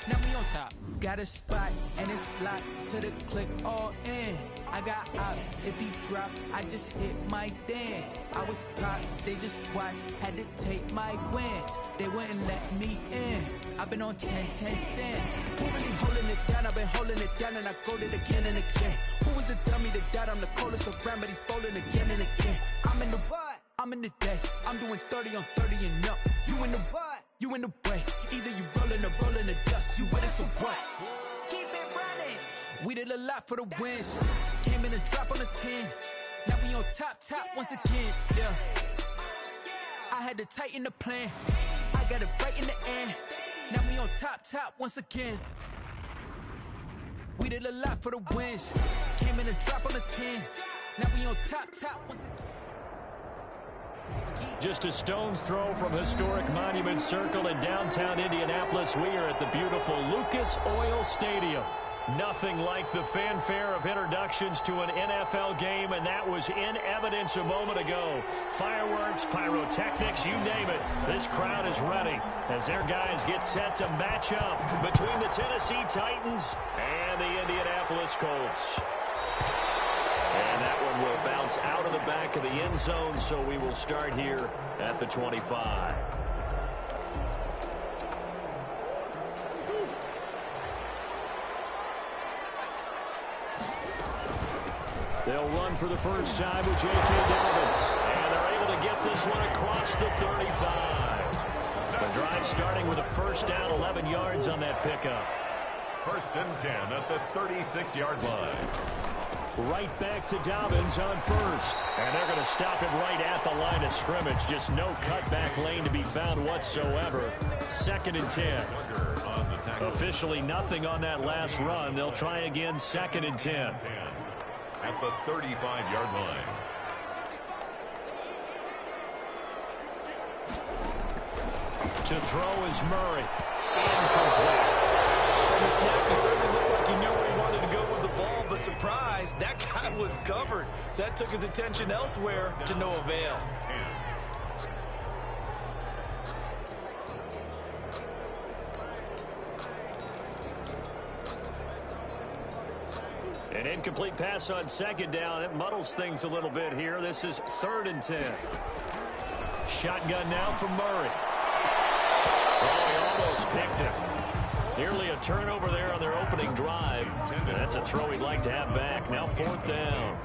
Now we on top. Got a spot and it's locked to the click all in. I got ops, if he drop, I just hit my dance. I was pop, they just watched, had to take my wins. They wouldn't let me in. I've been on 10 cents. Who really holding it down? I've been holding it down and I go it again and again. Who was the dummy that died? I'm the coldest around, but he folding again and again. I'm in the what? I'm in the day. I'm doing 30 on 30 and up. You in the what? You in the way. Either you rolling or rolling the dust. You with us or what? Keep it running. We did a lot for the wins. Came in and dropped on the 10. Now we on top once again. Yeah. I had to tighten the plan. I got it right in the end. Now we on top once again. We did a lot for the wins. Came in and dropped on the 10. Now we on top once again. Just a stone's throw from historic Monument Circle in downtown Indianapolis. We are at the beautiful Lucas Oil Stadium. Nothing like the fanfare of introductions to an NFL game, and that was in evidence a moment ago. Fireworks, pyrotechnics, you name it. This crowd is ready as their guys get set to match up between the Tennessee Titans and the Indianapolis Colts. And that one will bounce out of the back of the end zone, so we will start here at the 25. They'll run for the first time with J.K. Dobbins. And they're able to get this one across the 35. The drive starting with a first down, 11 yards on that pickup. First and 10 at the 36-yard line. Right back to Dobbins on first. And they're going to stop him right at the line of scrimmage. Just no cutback lane to be found whatsoever. Second and 10. Officially nothing on that last run. They'll try again, second and 10. At the 35-yard line. To throw is Murray. Incomplete. From the snap, he certainly looked like he knew where he wanted to go with the ball, but surprise, that guy was covered. So that took his attention elsewhere to no avail. An incomplete pass on second down. It muddles things a little bit here. This is third and 10. Shotgun now from Murray. Oh, he almost picked him. Nearly a turnover there on their opening drive. And that's a throw he'd like to have back. Now fourth down.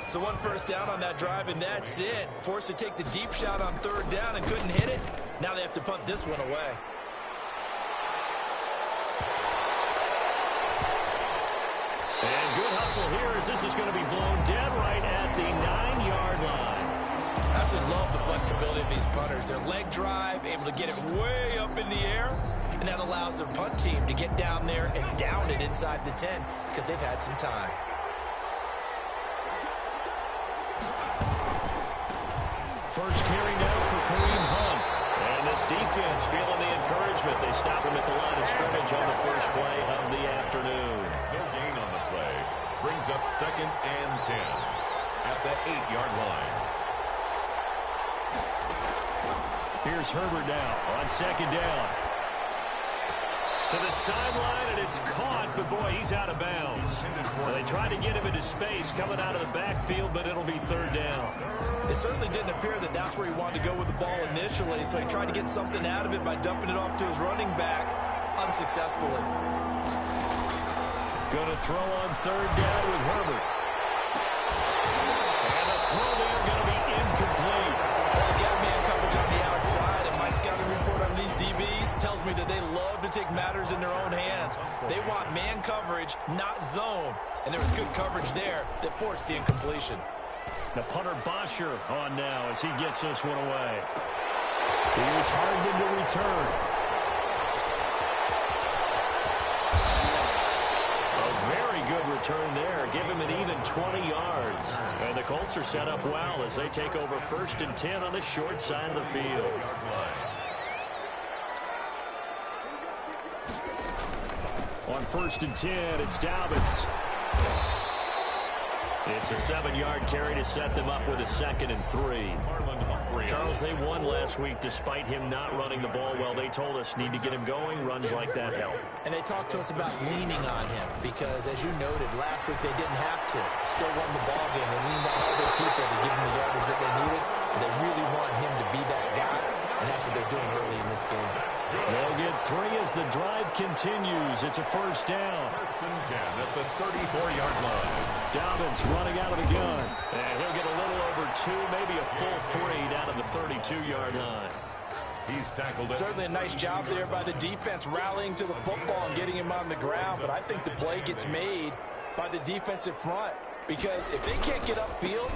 So one first down on that drive, and that's it. Forced to take the deep shot on third down and couldn't hit it. Now they have to punt this one away. And good hustle here as this is going to be blown dead right at the 9-yard line. I absolutely love the flexibility of these punters. Their leg drive, able to get it way up in the air, and that allows their punt team to get down there and down it inside the 10 because they've had some time. First carry now for Kareem Hunt. And this defense feeling the encouragement. They stop him at the line of scrimmage on the first play of the afternoon. No gain on the play. Brings up second and 10 at the 8-yard line. Here's Herbert now on second down. To the sideline, and it's caught, but boy, he's out of bounds. Well, they tried to get him into space coming out of the backfield, but it'll be third down. It certainly didn't appear that that's where he wanted to go with the ball initially, so he tried to get something out of it by dumping it off to his running back unsuccessfully. Going to throw on third down with Herbert. And the throw there going to be incomplete. Well, they got man coverage on the outside, and my scouting report on these DBs tells me that they love to take matters in their own hands. They want man coverage, not zone. And there was good coverage there that forced the incompletion. The punter Bosher on now as he gets this one away. Here's Hardman to return. A very good return there. Give him an even 20 yards. And the Colts are set up well as they take over first and 10 on the short side of the field. On first and 10, it's Dobbins. It's a 7-yard carry to set them up with a second and 3. Charles, they won last week despite him not running the ball well. They told us need to get him going. Runs like that help. And they talked to us about leaning on him because, as you noted, last week they didn't have to. Still won the ball game. They leaned on other people to give them the yardage that they needed. But they really want him to be that guy, and that's what they're doing early in this game. They'll get 3 as the drive continues. It's a first down. First and 10 at the 34-yard line. Dobbins running out of the gun. And he'll get a little over 2, maybe a full 3 down to the 32-yard line. He's tackled it. Certainly a nice job there by the defense rallying to the football and getting him on the ground. But I think the play gets made by the defensive front because if they can't get upfield,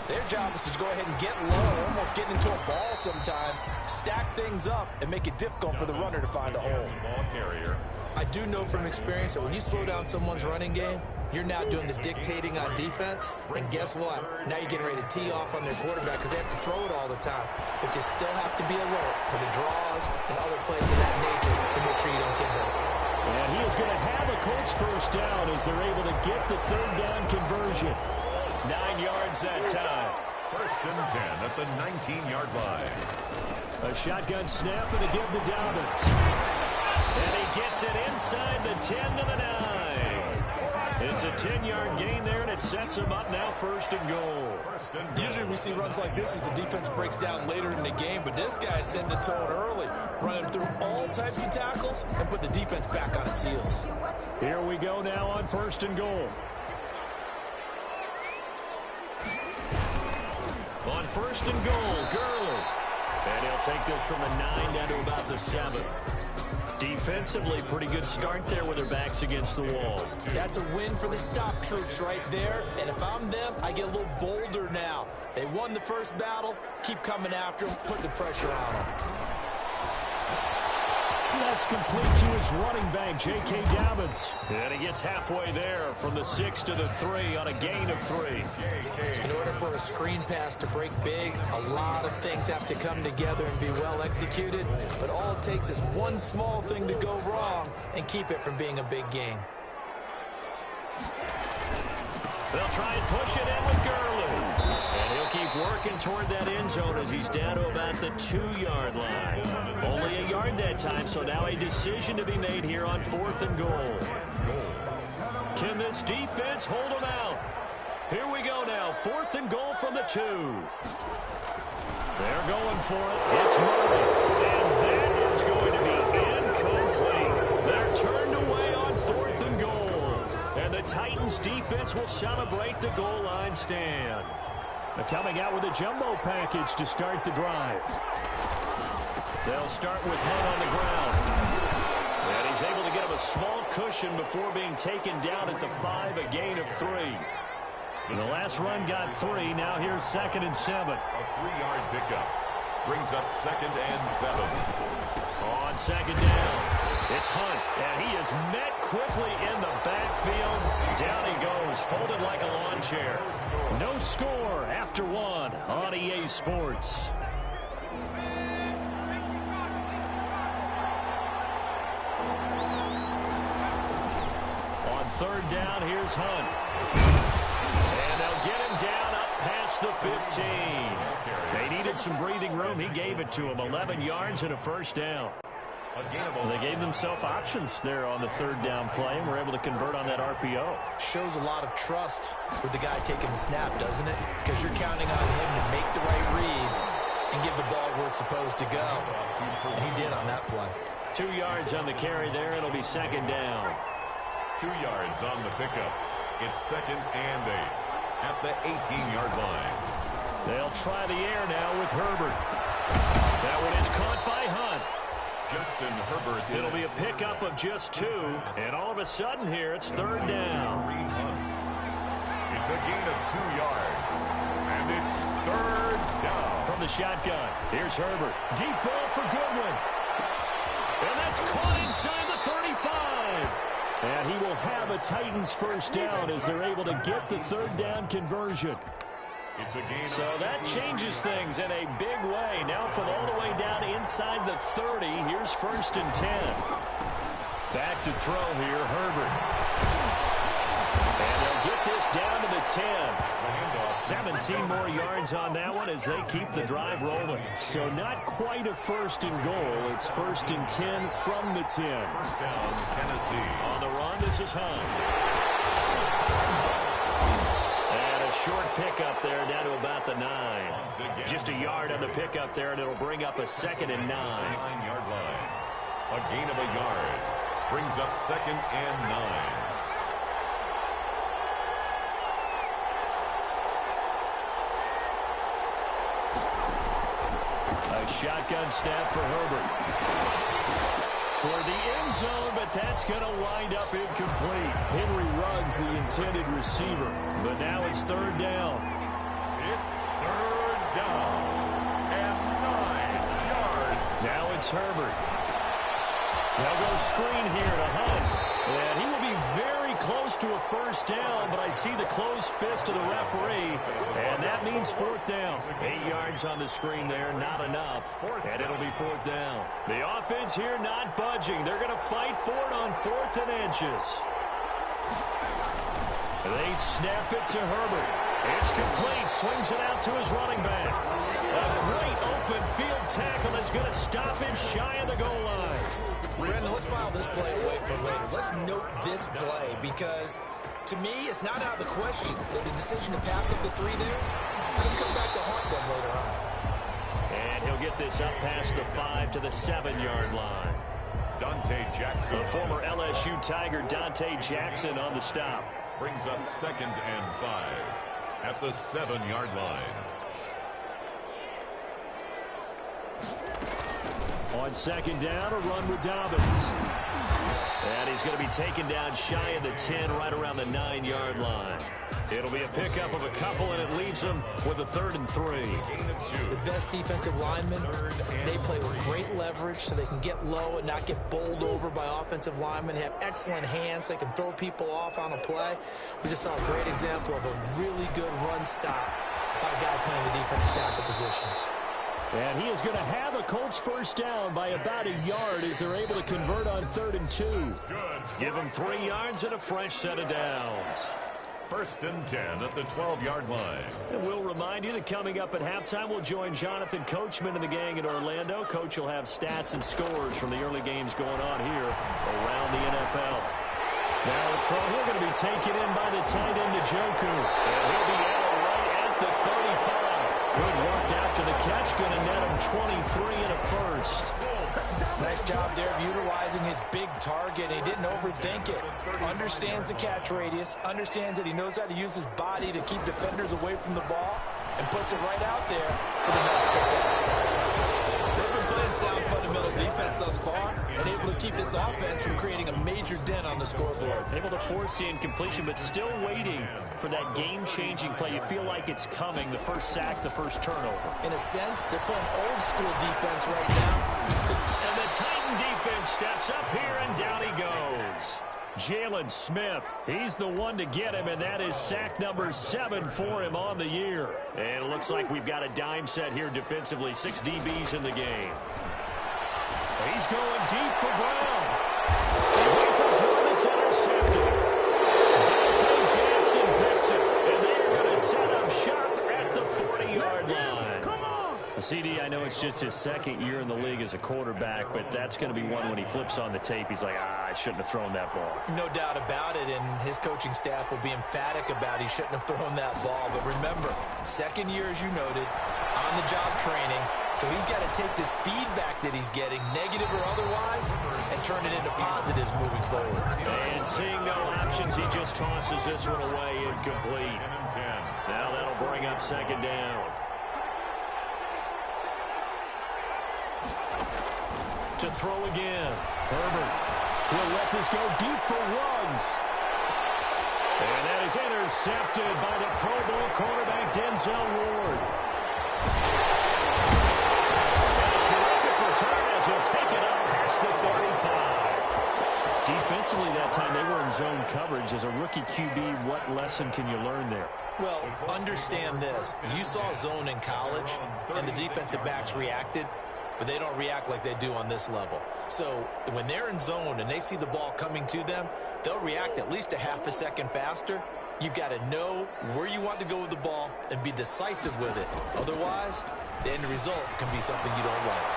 their job is to go ahead and get low, almost get into a ball sometimes, stack things up, and make it difficult for the runner to find a hole. Ball carrier. I do know from experience that when you slow down someone's running game, you're now doing the dictating on defense, and guess what? Now you're getting ready to tee off on their quarterback because they have to throw it all the time. But you still have to be alert for the draws and other plays of that nature to make sure you don't get hurt. And he is going to have a Colts first down as they're able to get the third down conversion. 9 yards that time. First and 10 at the 19-yard line. A shotgun snap and a give to Dobbins. And he gets it inside the 10 to the 9. It's a 10-yard gain there, and it sets him up now first and goal. Usually we see runs like this as the defense breaks down later in the game, but this guy is setting the tone early, running through all types of tackles and put the defense back on its heels. Here we go now on first and goal. On first and goal, Gurley. And he'll take this from the 9 down to about the 7. Defensively, pretty good start there with their backs against the wall. That's a win for the stop troops right there. And if I'm them, I get a little bolder now. They won the first battle. Keep coming after them. Put the pressure on them. That's complete to his running back, J.K. Dobbins. And he gets halfway there from the 6 to the 3 on a gain of 3. In order for a screen pass to break big, a lot of things have to come together and be well executed. But all it takes is one small thing to go wrong and keep it from being a big gain. They'll try and push it in with Gurley. And he'll keep working toward that end zone as he's down to about the 2-yard line. Only a yard that time, so now a decision to be made here on 4th and goal. Can this defense hold them out? Here we go now, 4th and goal from the 2. They're going for it. It's Murray. And that is going to be incomplete. They're turned away on 4th and goal. And the Titans defense will celebrate the goal line stand. They're coming out with a jumbo package to start the drive. They'll start with Hunt on the ground. And he's able to get him a small cushion before being taken down at the 5, a gain of 3. And the last run got 3. Now here's 2nd and 7. A 3-yard pickup brings up 2nd and 7. On 2nd down, it's Hunt, and he is met quickly in the backfield. Down he goes, folded like a lawn chair. No score after 1 on EA Sports. On 3rd down, here's Hunt. And they'll get him down up past the 15. They needed some breathing room. He gave it to him. 11 yards and a first down. They gave themselves options there on the 3rd down play and were able to convert on that RPO. Shows a lot of trust with the guy taking the snap, doesn't it? Because you're counting on him to make the right reads and give the ball where it's supposed to go. And he did on that play. 2 yards on the carry there. It'll be 2nd down. 2 yards on the pickup. It's 2nd and 8 at the 18-yard line. They'll try the air now with Herbert. That one is caught by Hunt. Justin Herbert. It'll be a pickup of just 2, and all of a sudden here it's 3rd down. It's a gain of 2 yards, and it's 3rd down. From the shotgun, here's Herbert. Deep ball for Goodwin. And that's caught inside the 35. And he will have a Titans first down as they're able to get the 3rd down conversion. So that changes things in a big way. Now from all the way down inside the 30, here's 1st and 10. Back to throw here, Herbert. And they'll get this down to the 10. 17 more yards on that one as they keep the drive rolling. So not quite a 1st and goal. It's 1st and 10 from the 10. First down, Tennessee. On the run, this is Hunt. Short pickup there down to about the 9. Just a yard on the pickup there, and it'll bring up a 2nd and 9. 9-yard line. A gain of a yard. Brings up 2nd and 9. A shotgun snap for Herbert. Toward the end zone, but that's going to wind up incomplete. Henry Ruggs, the intended receiver. But now it's 3rd down. It's 3rd down and 9 yards. Now it's Herbert. They'll go screen here to Hunt. And he will be very close to a first down, but I see the closed fist of the referee, and that means fourth down. 8 yards on the screen there, not enough, and it'll be fourth down. The offense here not budging. They're going to fight for it on 4th and inches. They snap it to Herbert. It's complete. Swings it out to his running back. A great open field tackle that's going to stop him shy of the goal line. Brandon, let's file this play away for later. Let's note this play because, to me, it's not out of the question that the decision to pass up the 3 there could come back to haunt them later on. And he'll get this up past the 5 to the 7-yard line. Dante Jackson. The former LSU Tiger, Dante Jackson, on the stop. Brings up 2nd and 5 at the 7-yard line. On 2nd down, a run with Dobbins. And he's going to be taken down shy of the 10, right around the 9-yard line. It'll be a pickup of a couple, and it leaves them with a 3rd and 3. The best defensive linemen, they play with great leverage so they can get low and not get bowled over by offensive linemen. They have excellent hands. They can throw people off on a play. We just saw a great example of a really good run stop by a guy playing the defensive tackle position. And he is going to have a Colts first down by about a yard as they're able to convert on 3rd and 2. Give them 3 yards and a fresh set of downs. 1st and 10 at the 12-yard line. And we'll remind you that coming up at halftime, we'll join Jonathan Coachman and the gang in Orlando. Coach will have stats and scores from the early games going on here around the NFL. Now the throw here going to be taken in by the tight end, Njoku. And he'll be out right at the 35. Good work after the catch. Going to net him 23 and a first. Nice job there of utilizing his big target. He didn't overthink it. Understands the catch radius. Understands that he knows how to use his body to keep defenders away from the ball. And puts it right out there for the next pickup. They've been playing sound fundamental defense thus far and able to keep this offense from creating a major dent on the scoreboard. Able to force the incompletion, but still waiting for that game-changing play. You feel like it's coming, the first sack, the first turnover. In a sense, they're playing old-school defense right now. And the Titan defense steps up here, and down he goes. Jalen Smith, he's the one to get him, and that is sack number 7 for him on the year. And it looks like we've got a dime set here defensively. 6 DBs in the game. He's going deep for Brown. He rifles one, it's intercepted. Dante Jackson picks it, and they're going to set up shop at the 40-yard line. CD, I know it's just his 2nd year in the league as a quarterback, but that's going to be one when he flips on the tape. He's like, I shouldn't have thrown that ball. No doubt about it, and his coaching staff will be emphatic about he shouldn't have thrown that ball. But remember, 2nd year, as you noted, on-the-job training, so he's got to take this feedback that he's getting, negative or otherwise, and turn it into positives moving forward. And seeing no options, he just tosses this one away, incomplete. Now that'll bring up 2nd down. To throw again. Herbert will let this go deep for Ruggs. And that is intercepted by the Pro Bowl quarterback, Denzel Ward. And a terrific return as he'll take it up past the 35. Defensively that time, they were in zone coverage. As a rookie QB, what lesson can you learn there? Well, understand this. You saw zone in college, and the defensive backs reacted. But they don't react like they do on this level. So when they're in zone and they see the ball coming to them, they'll react at least a half a second faster. You've got to know where you want to go with the ball and be decisive with it. Otherwise, the end result can be something you don't like.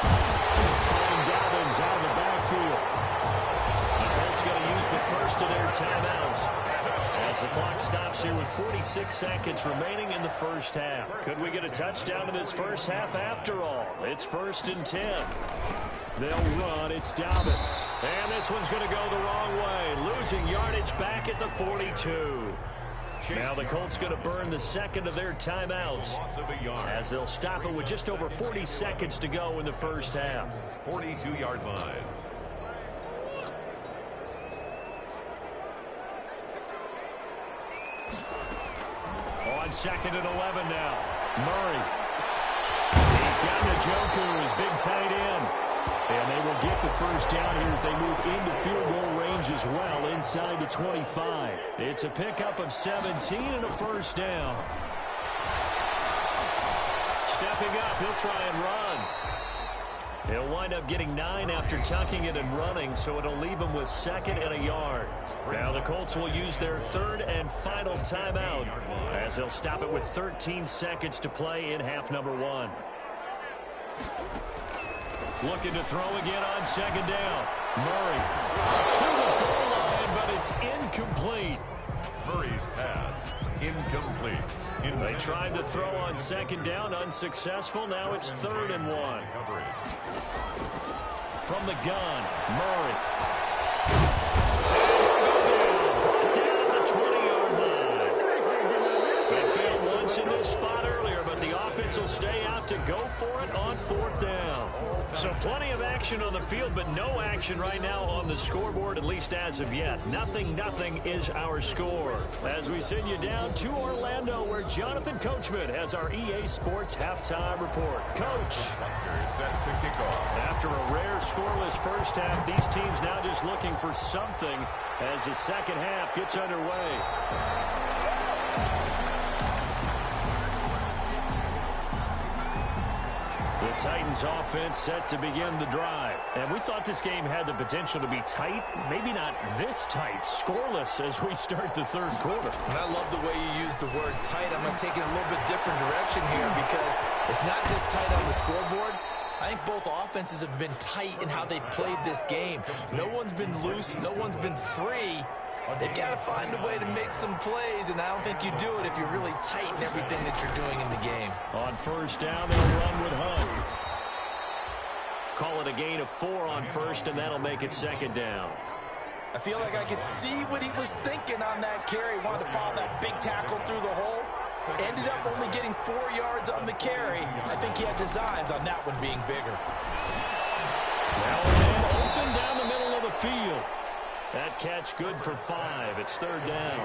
And Dobbins out of the backfield. The Colts going to use the first of their timeouts as the clock stops here with 46 seconds remaining in the first half. Could we get a touchdown in this first half after all? It's 1st and 10. They'll run. It's Dobbins. And this one's going to go the wrong way. Losing yardage back at the 42. Now the Colts going to burn the 2nd of their timeouts as they'll stop it with just over 40 seconds to go in the first half. 42-yard line. On 2nd and 11 now. Murray. He's got Njoku, his big tight end. And they will get the first down here as they move into field goal range as well, inside the 25. It's a pickup of 17 and a first down. Stepping up, he'll try and run. He'll wind up getting 9 after tucking it and running, so it'll leave him with 2nd and a yard. Now the Colts will use their 3rd and final timeout as they'll stop it with 13 seconds to play in half number 1. Looking to throw again on 2nd down. Murray to the goal line, but it's incomplete. Murray's pass, incomplete. They tried to throw on 2nd down, unsuccessful. Now it's 3rd and 1. From the gun, Murray. Brought down at the 20-yard line. They failed once in this spot earlier, but the offense will stay out to go for it on 4th down. So plenty of action on the field, but no action right now on the scoreboard, at least as of yet. 0-0 is our score. As we send you down to Orlando, where Jonathan Coachman has our EA Sports halftime report. Coach. Set to kick off. After a rare scoreless first half, these teams now just looking for something as the second half gets underway. The Titans offense set to begin the drive. And we thought this game had the potential to be tight. Maybe not this tight. Scoreless as we start the 3rd quarter. And I love the way you use the word tight. I'm going to take it a little bit different direction here because it's not just tight on the scoreboard. I think both offenses have been tight in how they've played this game. No one's been loose. No one's been free. They've got to find a way to make some plays, and I don't think you do it if you're really tight in everything that you're doing in the game. On 1st down, they'll run with Hunt. Call it a gain of 4 on 1st, and that'll make it 2nd down. I feel like I could see what he was thinking on that carry. Wanted to follow that big tackle through the hole. Ended up only getting 4 yards on the carry. I think he had designs on that one being bigger. Now a man open down the middle of the field. That catch good for 5. It's 3rd down.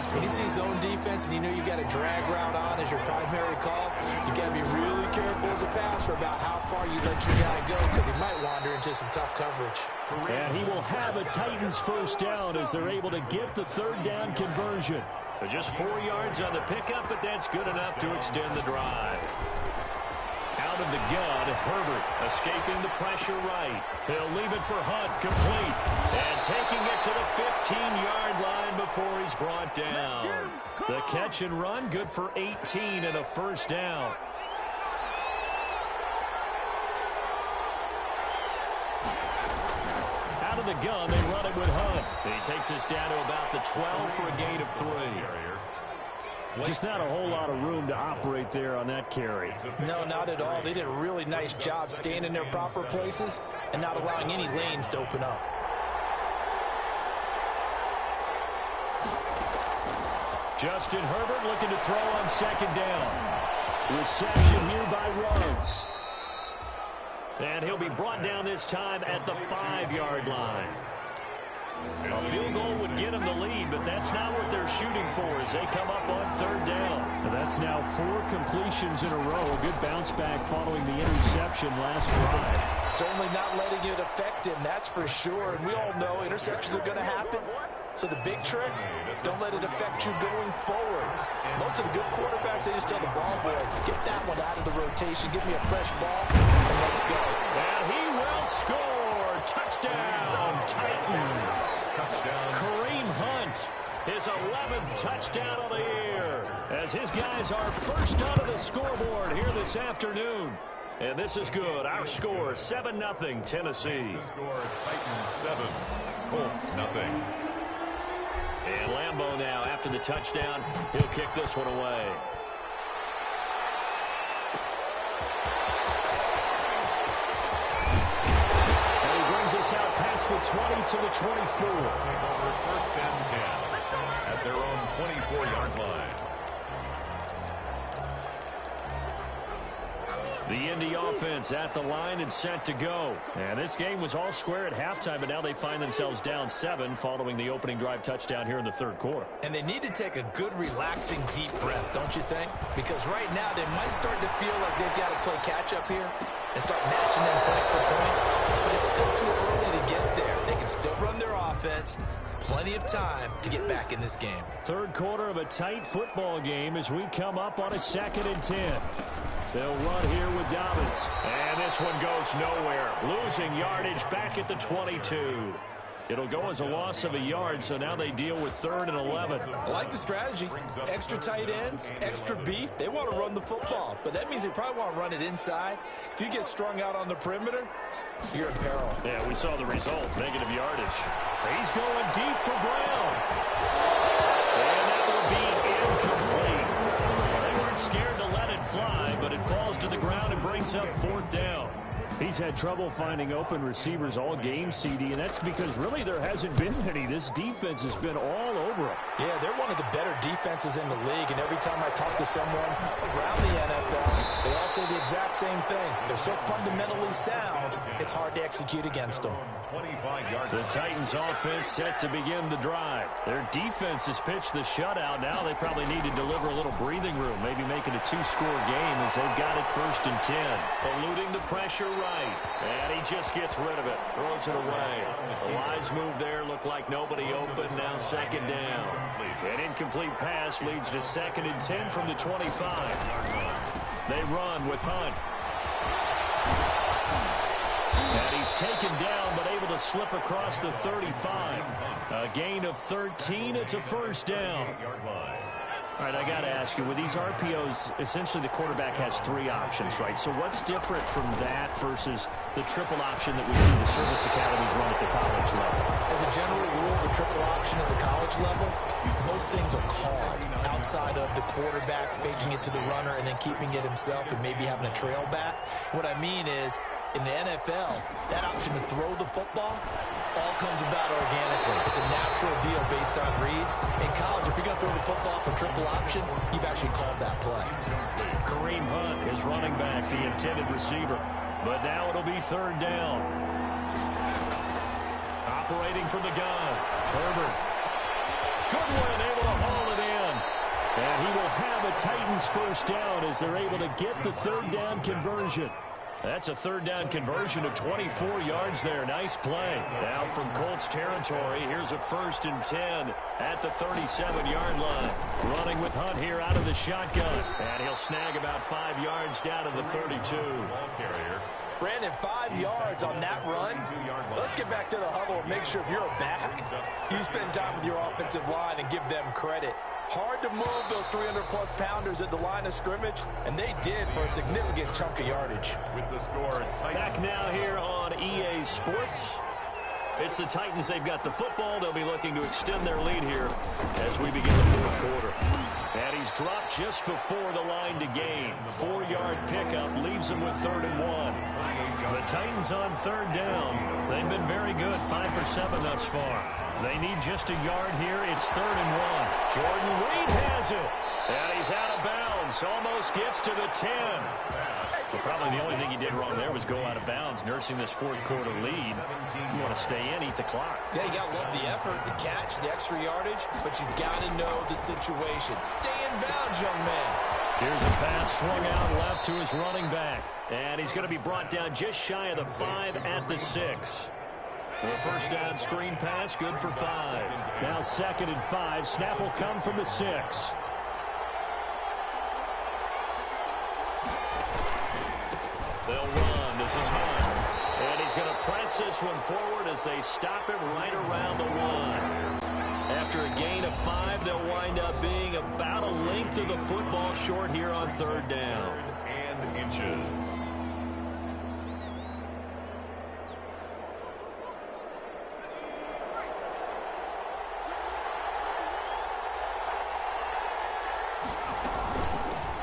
When you see zone defense and you know you got a drag route on as your primary call, you got to be really careful as a passer about how far you let your guy go because he might wander into some tough coverage. And he will have a Titans first down as they're able to get the 3rd down conversion. They're just 4 yards on the pickup, but that's good enough to extend the drive. Out of the gun, Herbert escaping the pressure right. He'll leave it for Hunt, complete. And taking it to the 15-yard line before he's brought down. The catch and run, good for 18 and a first down. Out of the gun, they run it with Hunt. He takes us down to about the 12 for a gain of 3. Just not a whole lot of room to operate there on that carry. No, not at all. They did a really nice job staying in their proper places and not allowing any lanes to open up. Justin Herbert looking to throw on 2nd down. Reception here by Ruggs. And he'll be brought down this time at the 5-yard line. A field goal would get them the lead, but that's not what they're shooting for as they come up on 3rd down. That's now 4 completions in a row. Good bounce back following the interception last drive. Certainly not letting it affect him, that's for sure. And we all know interceptions are going to happen. So the big trick, don't let it affect you going forward. Most of the good quarterbacks, they just tell the ball boy, get that one out of the rotation, give me a fresh ball, and let's go. And he will score. Touchdown, Titans. Touchdown. Kareem Hunt, his 11th touchdown of the year, as his guys are first out of the scoreboard here this afternoon. And this is good. Our score, 7-0 Tennessee. Score Titans 7, Colts 0. And Lambeau now, after the touchdown, he'll kick this one away. And he brings us out past the 20 to the 24. Over 1st and 10 at their own 24-yard line. The Indy offense at the line and set to go. And this game was all square at halftime, but now they find themselves down 7 following the opening drive touchdown here in the third quarter. And they need to take a good, relaxing, deep breath, don't you think? Because right now they might start to feel like they've got to play catch-up here and start matching them point for point. But it's still too early to get there. They can still run their offense. Plenty of time to get back in this game. Third quarter of a tight football game as we come up on a 2nd and 10. They'll run here with Dobbins. And this one goes nowhere. Losing yardage back at the 22. It'll go as a loss of a yard, so now they deal with 3rd and 11. I like the strategy. Extra tight ends, extra beef. They want to run the football, but that means they probably want to run it inside. If you get strung out on the perimeter, you're in peril. Yeah, we saw the result. Negative yardage. He's going deep for Brown. And that will be incomplete. They weren't scared to let it fly, but it falls to the ground and brings up 4th down. He's had trouble finding open receivers all game, CD, and that's because really there hasn't been any. This defense has been all over him. Yeah, they're one of the better defenses in the league, and every time I talk to someone around the NFL, they all say the exact same thing. They're so fundamentally sound, it's hard to execute against them. The Titans offense set to begin the drive. Their defense has pitched the shutout. Now they probably need to deliver a little breathing room, maybe make it a 2-score game as they've got it 1st and 10. Eluding the pressure right, and he just gets rid of it, throws it away. The lines move there, look like nobody open, now 2nd down. An incomplete pass leads to 2nd and 10 from the 25. They run with Hunt. And he's taken down, but able to slip across the 35. A gain of 13. It's a 1st down. All right, I got to ask you, with these RPOs, essentially the quarterback has 3 options, right? So what's different from that versus the triple option that we see the service academies run at the college level? As a general rule, the triple option at the college level, most things are called outside of the quarterback faking it to the runner and then keeping it himself and maybe having a trail back. What I mean is, in the NFL, that option to throw the football all comes about organically. It's a natural deal based on reads. In college, if you're going to throw the football for triple option, you've actually called that play. Kareem Hunt is running back, the intended receiver. But now it'll be 3rd down. Operating from the gun, Herbert. Goodwin able to haul it in. And he will have a Titans 1st down as they're able to get the 3rd down conversion. That's a 3rd down conversion of 24 yards there. Nice play. Now from Colts territory, here's a 1st and 10 at the 37-yard line. Running with Hunt here out of the shotgun. And he'll snag about 5 yards down to the 32. Ball carrier. Brandon, 5 yards on that run. Let's get back to the huddle and make sure if you're a back, you spend time with your offensive line and give them credit. Hard to move those 300-plus pounders at the line of scrimmage, and they did for a significant chunk of yardage. With the score, back now here on EA Sports. It's the Titans. They've got the football. They'll be looking to extend their lead here as we begin the 4th quarter. And he's dropped just before the line to gain. 4-yard pickup leaves him with 3rd and 1. The Titans on 3rd down. They've been very good, 5 for 7 thus far. They need just a yard here. It's 3rd and 1. Jordan Reed has it. And he's out of bounds. Almost gets to the 10. But probably the only thing he did wrong there was go out of bounds, nursing this 4th quarter lead. You want to stay in, eat the clock. Yeah, you got to love the effort, the catch, the extra yardage, but you got to know the situation. Stay in bounds, young man. Here's a pass swung out left to his running back. And he's going to be brought down just shy of the 5 at the 6. The 1st down screen pass, good for 5. Now 2nd and 5. Snap will come from the 6. They'll run. This is Hunt. And he's going to press this one forward as they stop him right around the 1. After a gain of 5, they'll wind up being about a length of the football short here on 3rd down. And inches.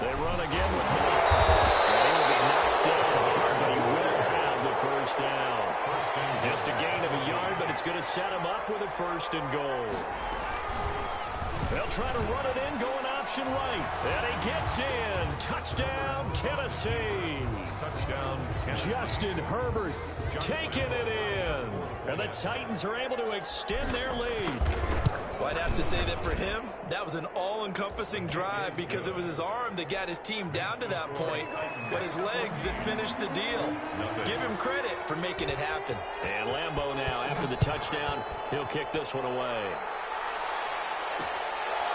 They run again with Hunt. And he will be knocked down hard, but he will have the 1st down. Just a gain of a yard, but it's going to set him up with a 1st and goal. They'll try to run it in, going out option right. And he gets in. Touchdown, Tennessee. Touchdown, Tennessee. Justin Herbert taking it in. And the Titans are able to extend their lead. Well, I'd have to say that for him, that was an all-encompassing drive because it was his arm that got his team down to that point, but his legs that finished the deal. Give him credit for making it happen. And Lambeau now, after the touchdown, he'll kick this one away.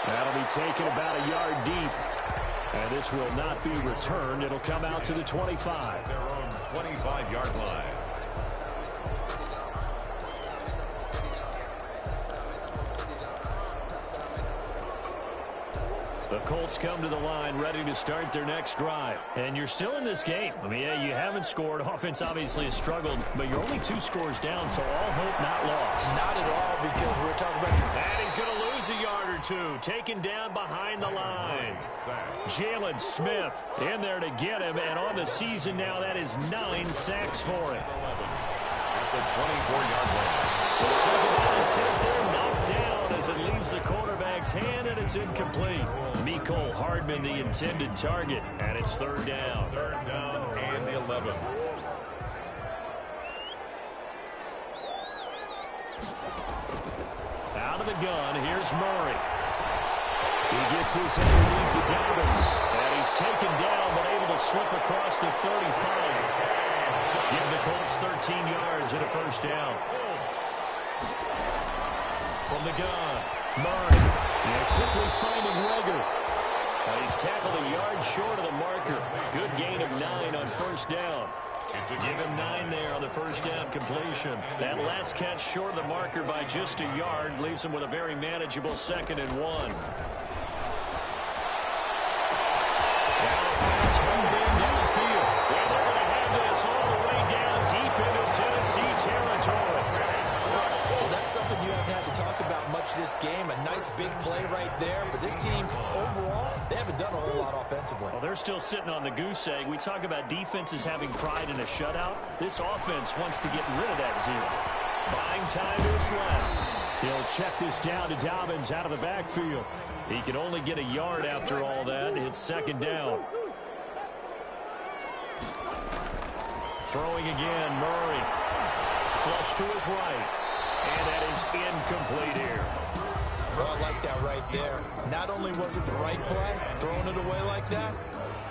That'll be taken about a yard deep. And this will not be returned. It'll come out to the 25. Their own 25-yard line. The Colts come to the line ready to start their next drive. And you're still in this game. I mean, yeah, you haven't scored. Offense obviously has struggled, but you're only 2 scores down, so all hope not lost. Not at all, because we're talking about... And he's going to lose a yard or 2. Taken down behind the line. Jalen Smith in there to get him, and on the season now, that is 9 sacks for him. At the 24-yard line. The second down attempt there knocked down as it leaves the quarterback's hand, and it's incomplete. Mecole Hardman, the intended target, and it's 3rd down. 3rd down and 11. Out of the gun, here's Murray. He gets his underneath to Dobbins, and he's taken down but able to slip across the 35. Give the Colts 13 yards and a 1st down. From the gun, Murray. And quickly finding Reagor. He's tackled a yard short of the marker. Good gain of 9 on 1st down. Give him 9 there on the 1st down completion. That last catch short of the marker by just a yard leaves him with a very manageable 2nd and 1. Now a pass home in downfield. And they're going to have this all the way down deep into Tennessee territory. Well, that's something you haven't had to talk about much this game. A nice big play right there. But this team, overall, they haven't done a whole lot offensively. Well, they're still sitting on the goose egg. We talk about defenses having pride in a shutout. This offense wants to get rid of that 0. Buying time to his left. He'll check this down to Dobbins out of the backfield. He can only get a yard after all that. It's 2nd down. Throwing again, Murray. Flush to his right. And that is incomplete here. Well, I like that right there. Not only was it the right play, throwing it away like that,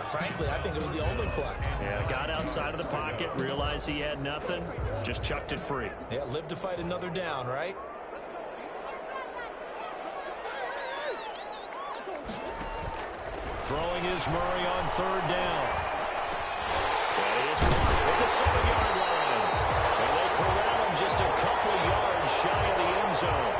frankly, I think it was the only play. Yeah, got outside of the pocket, realized he had nothing, just chucked it free. Yeah, live to fight another down, right? Throwing is Murray on 3rd down. And he is caught at the 7-yard line. And they corral him just a couple yards shy of the end zone.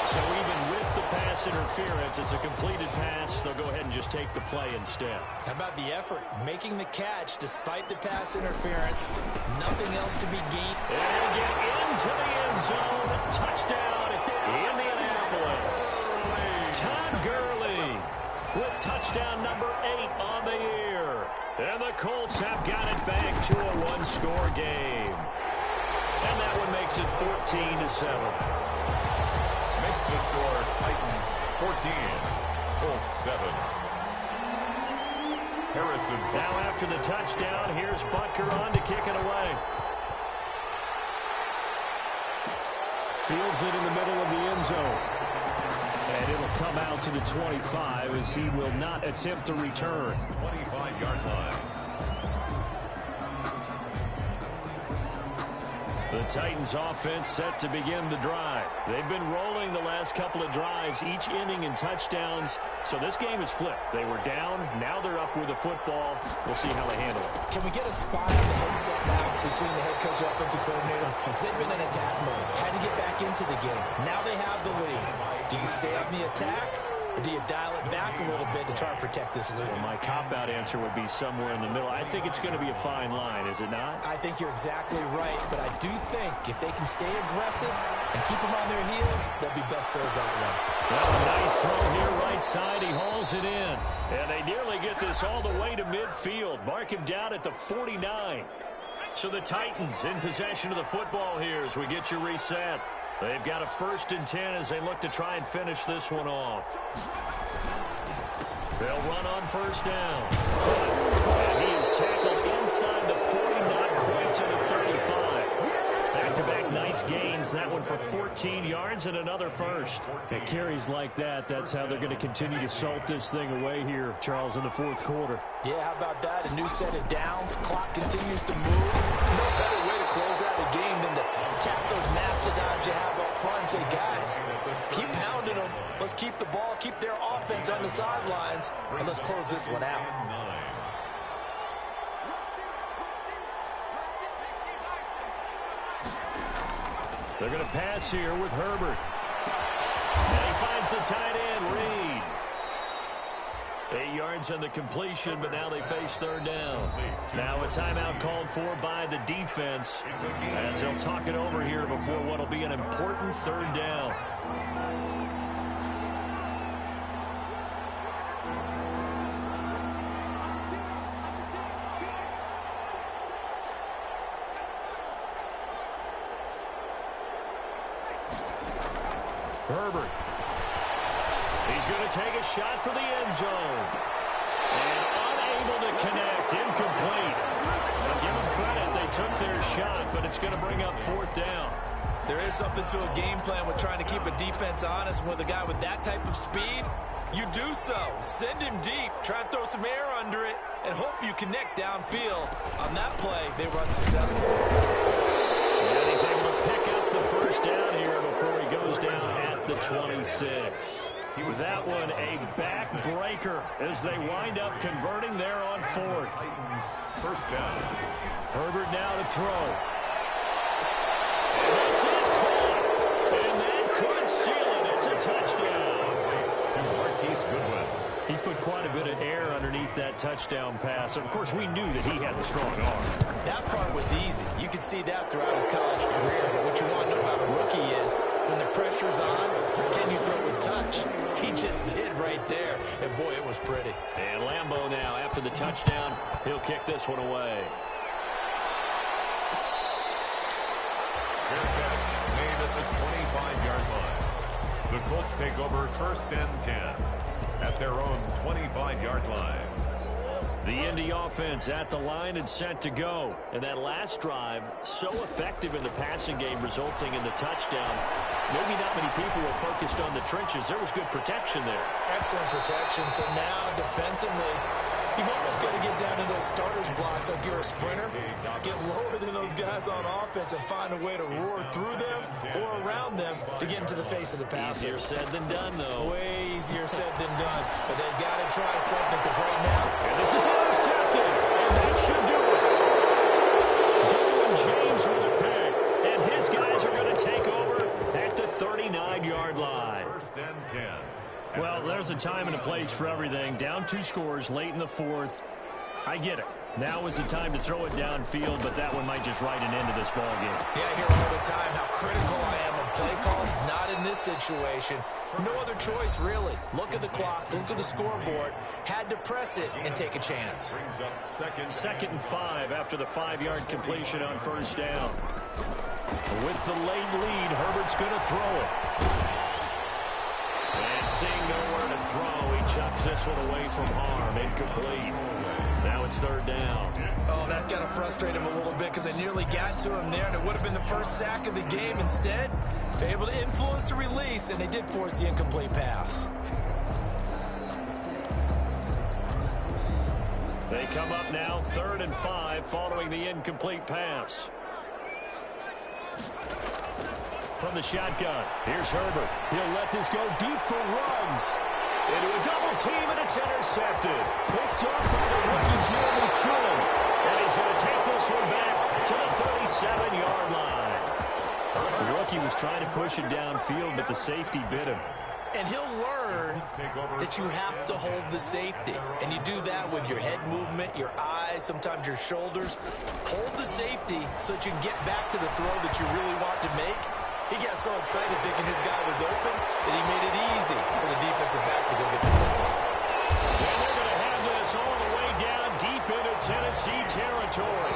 So even with the pass interference, it's a completed pass. They'll go ahead and just take the play instead. How about the effort? Making the catch despite the pass interference. Nothing else to be gained. And he'll get into the end zone. Touchdown, Indianapolis. Todd Gurley with touchdown number 8 on the year. And the Colts have got it back to a 1-score game. And that one makes it 14-7. Makes the score Titans 14, Colts 7. Harrison. Now after the touchdown, here's Butker on to kick it away. Fields it in the middle of the end zone. And it'll come out to the 25 as he will not attempt to return. 25-yard line. The Titans offense set to begin the drive. They've been rolling the last couple of drives, each ending in touchdowns. So this game is flipped. They were down. Now they're up with the football. We'll see how they handle it. Can we get a spot on the headset now between the head coach and offensive coordinator? Because they've been in attack mode. Had to get back into the game. Now they have the lead. Do you stay on the attack? Or do you dial it back a little bit to try and protect this lead? Well, my cop-out answer would be somewhere in the middle. I think it's going to be a fine line, is it not? I think you're exactly right, but I do think if they can stay aggressive and keep them on their heels, they'll be best served that way. Well, a nice throw here right side. He hauls it in. And they nearly get this all the way to midfield. Mark him down at the 49. So the Titans in possession of the football here as we get you reset. They've got a 1st and 10 as they look to try and finish this one off. They'll run on first down. And he is tackled inside the 40, not quite to the 35. Back-to-back nice gains. That one for 14 yards and another first. At carries like that, that's how they're going to continue to salt this thing away here, Charles, in the fourth quarter. Yeah, how about that? A new set of downs. Clock continues to move. No better way to close out a game than to tap those mastodons you have up front and say, guys, keep pounding them. Let's keep the ball, keep their offense on the sidelines, and let's close this one out. They're going to pass here with Herbert. And he finds the tight end, Reed. 8 yards on the completion, but now they face third down. Now a timeout called for by the defense as they'll talk it over here before what will be an important third down. Herbert. He's going to take a shot for the end zone. And unable to connect. Incomplete. I'll give them credit. They took their shot, but it's going to bring up fourth down. There is something to a game plan with trying to keep a defense honest. With a guy with that type of speed, you do so. Send him deep. Try and throw some air under it and hope you connect downfield. On that play, they were unsuccessful. And he's able to pick up the first down here before he goes down at the 26. With that one, a backbreaker as they wind up converting there on fourth. First down. Herbert now to throw. And this is caught. And that could seal it. It's a touchdown. To Marquise Goodwin. He put quite a bit of air underneath that touchdown pass. Of course, we knew that he had the strong arm. That part was easy. You could see that throughout his college career. But what you want to know about a rookie is when the pressure's on, can you throw with touch? He just did right there. And, boy, it was pretty. And Lambeau now, after the touchdown, he'll kick this one away. Fair catch made at the 25-yard line. The Colts take over first and 10 at their own 25-yard line. The Indy offense at the line and set to go. And that last drive, so effective in the passing game, resulting in the touchdown. Maybe not many people were focused on the trenches. There was good protection there. Excellent protection. So now, defensively, you've almost got to get down to those starters blocks like you're a sprinter. Get lower than those guys on offense and find a way to roar through them or around them to get into the face of the passer. Easier said than done, though. Way easier said than done. But they've got to try something because right now... And this is intercepted. And that should do it. Derwin James with a pick. And his guys are going to take over at the 39-yard line. First and 10. Well, there's a time and a place for everything. Down 2 scores late in the fourth. I get it. Now is the time to throw it downfield, but that one might just write an end to this ball game. Yeah, I hear all the time how critical I am of play calls. Not in this situation. No other choice, really. Look at the clock. Look at the scoreboard. Had to press it and take a chance. Brings up Second and 5 after the 5-yard completion on first down. With the late lead, Herbert's going to throw it. And seeing nowhere to throw, he chucks this one away from harm. Incomplete. Now it's third down. Oh, that's got to frustrate him a little bit because they nearly got to him there, and it would have been the first sack of the game. Instead, they're able to influence the release, and they did force the incomplete pass. They come up now, 3rd and 5, following the incomplete pass. From the shotgun, here's Herbert. He'll let this go deep for runs. Into a double team, and it's intercepted. Picked off by the rookie Jeremy Chinn. And he's going to take this one back to the 37-yard line. The rookie was trying to push it downfield, but the safety bit him. And he'll learn that you have to hold the safety. And you do that with your head movement, your eyes, sometimes your shoulders. Hold the safety so that you can get back to the throw that you really want to make. He got so excited thinking his guy was open that he made it easy for the defensive back to go get the football. And they're going to have this all the way down deep into Tennessee territory.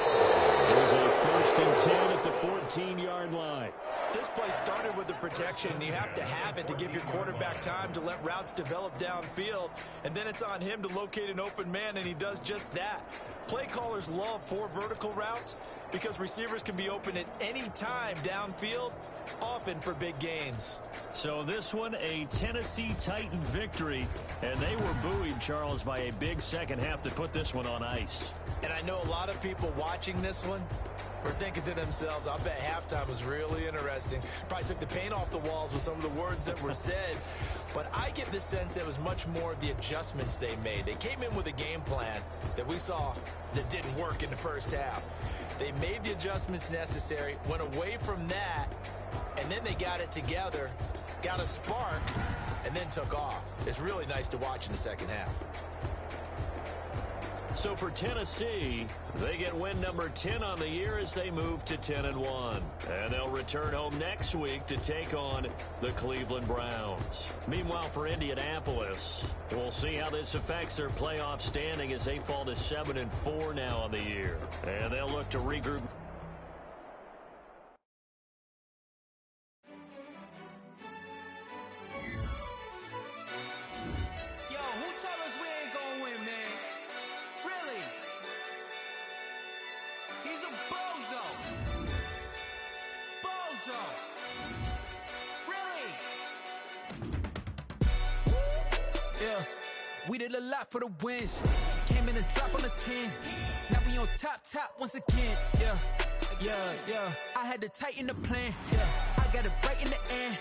There's a 1st and 10 at the 14-yard line. This play started with the protection. You have to have it to give your quarterback time to let routes develop downfield, and then it's on him to locate an open man, and he does just that. Play callers love 4 vertical routes because receivers can be open at any time downfield, often for big gains. So this one, a Tennessee Titan victory, and they were buoyed, Charles, by a big second half that put this one on ice. And I know a lot of people watching this one are thinking to themselves, I bet halftime was really interesting. Probably took the paint off the walls with some of the words that were said. But I get the sense it was much more the adjustments they made. They came in with a game plan that we saw that didn't work in the first half. They made the adjustments necessary, went away from that, and then they got it together, got a spark, and then took off. It's really nice to watch in the second half. So for Tennessee, they get win number 10 on the year as they move to 10-1. And they'll return home next week to take on the Cleveland Browns. Meanwhile, for Indianapolis, we'll see how this affects their playoff standing as they fall to 7-4 now on the year. And they'll look to regroup. We did a lot for the wins. Came in and drop on the 10. Now we on top once again. Yeah. I had to tighten the plan. Yeah. I got it right in the end.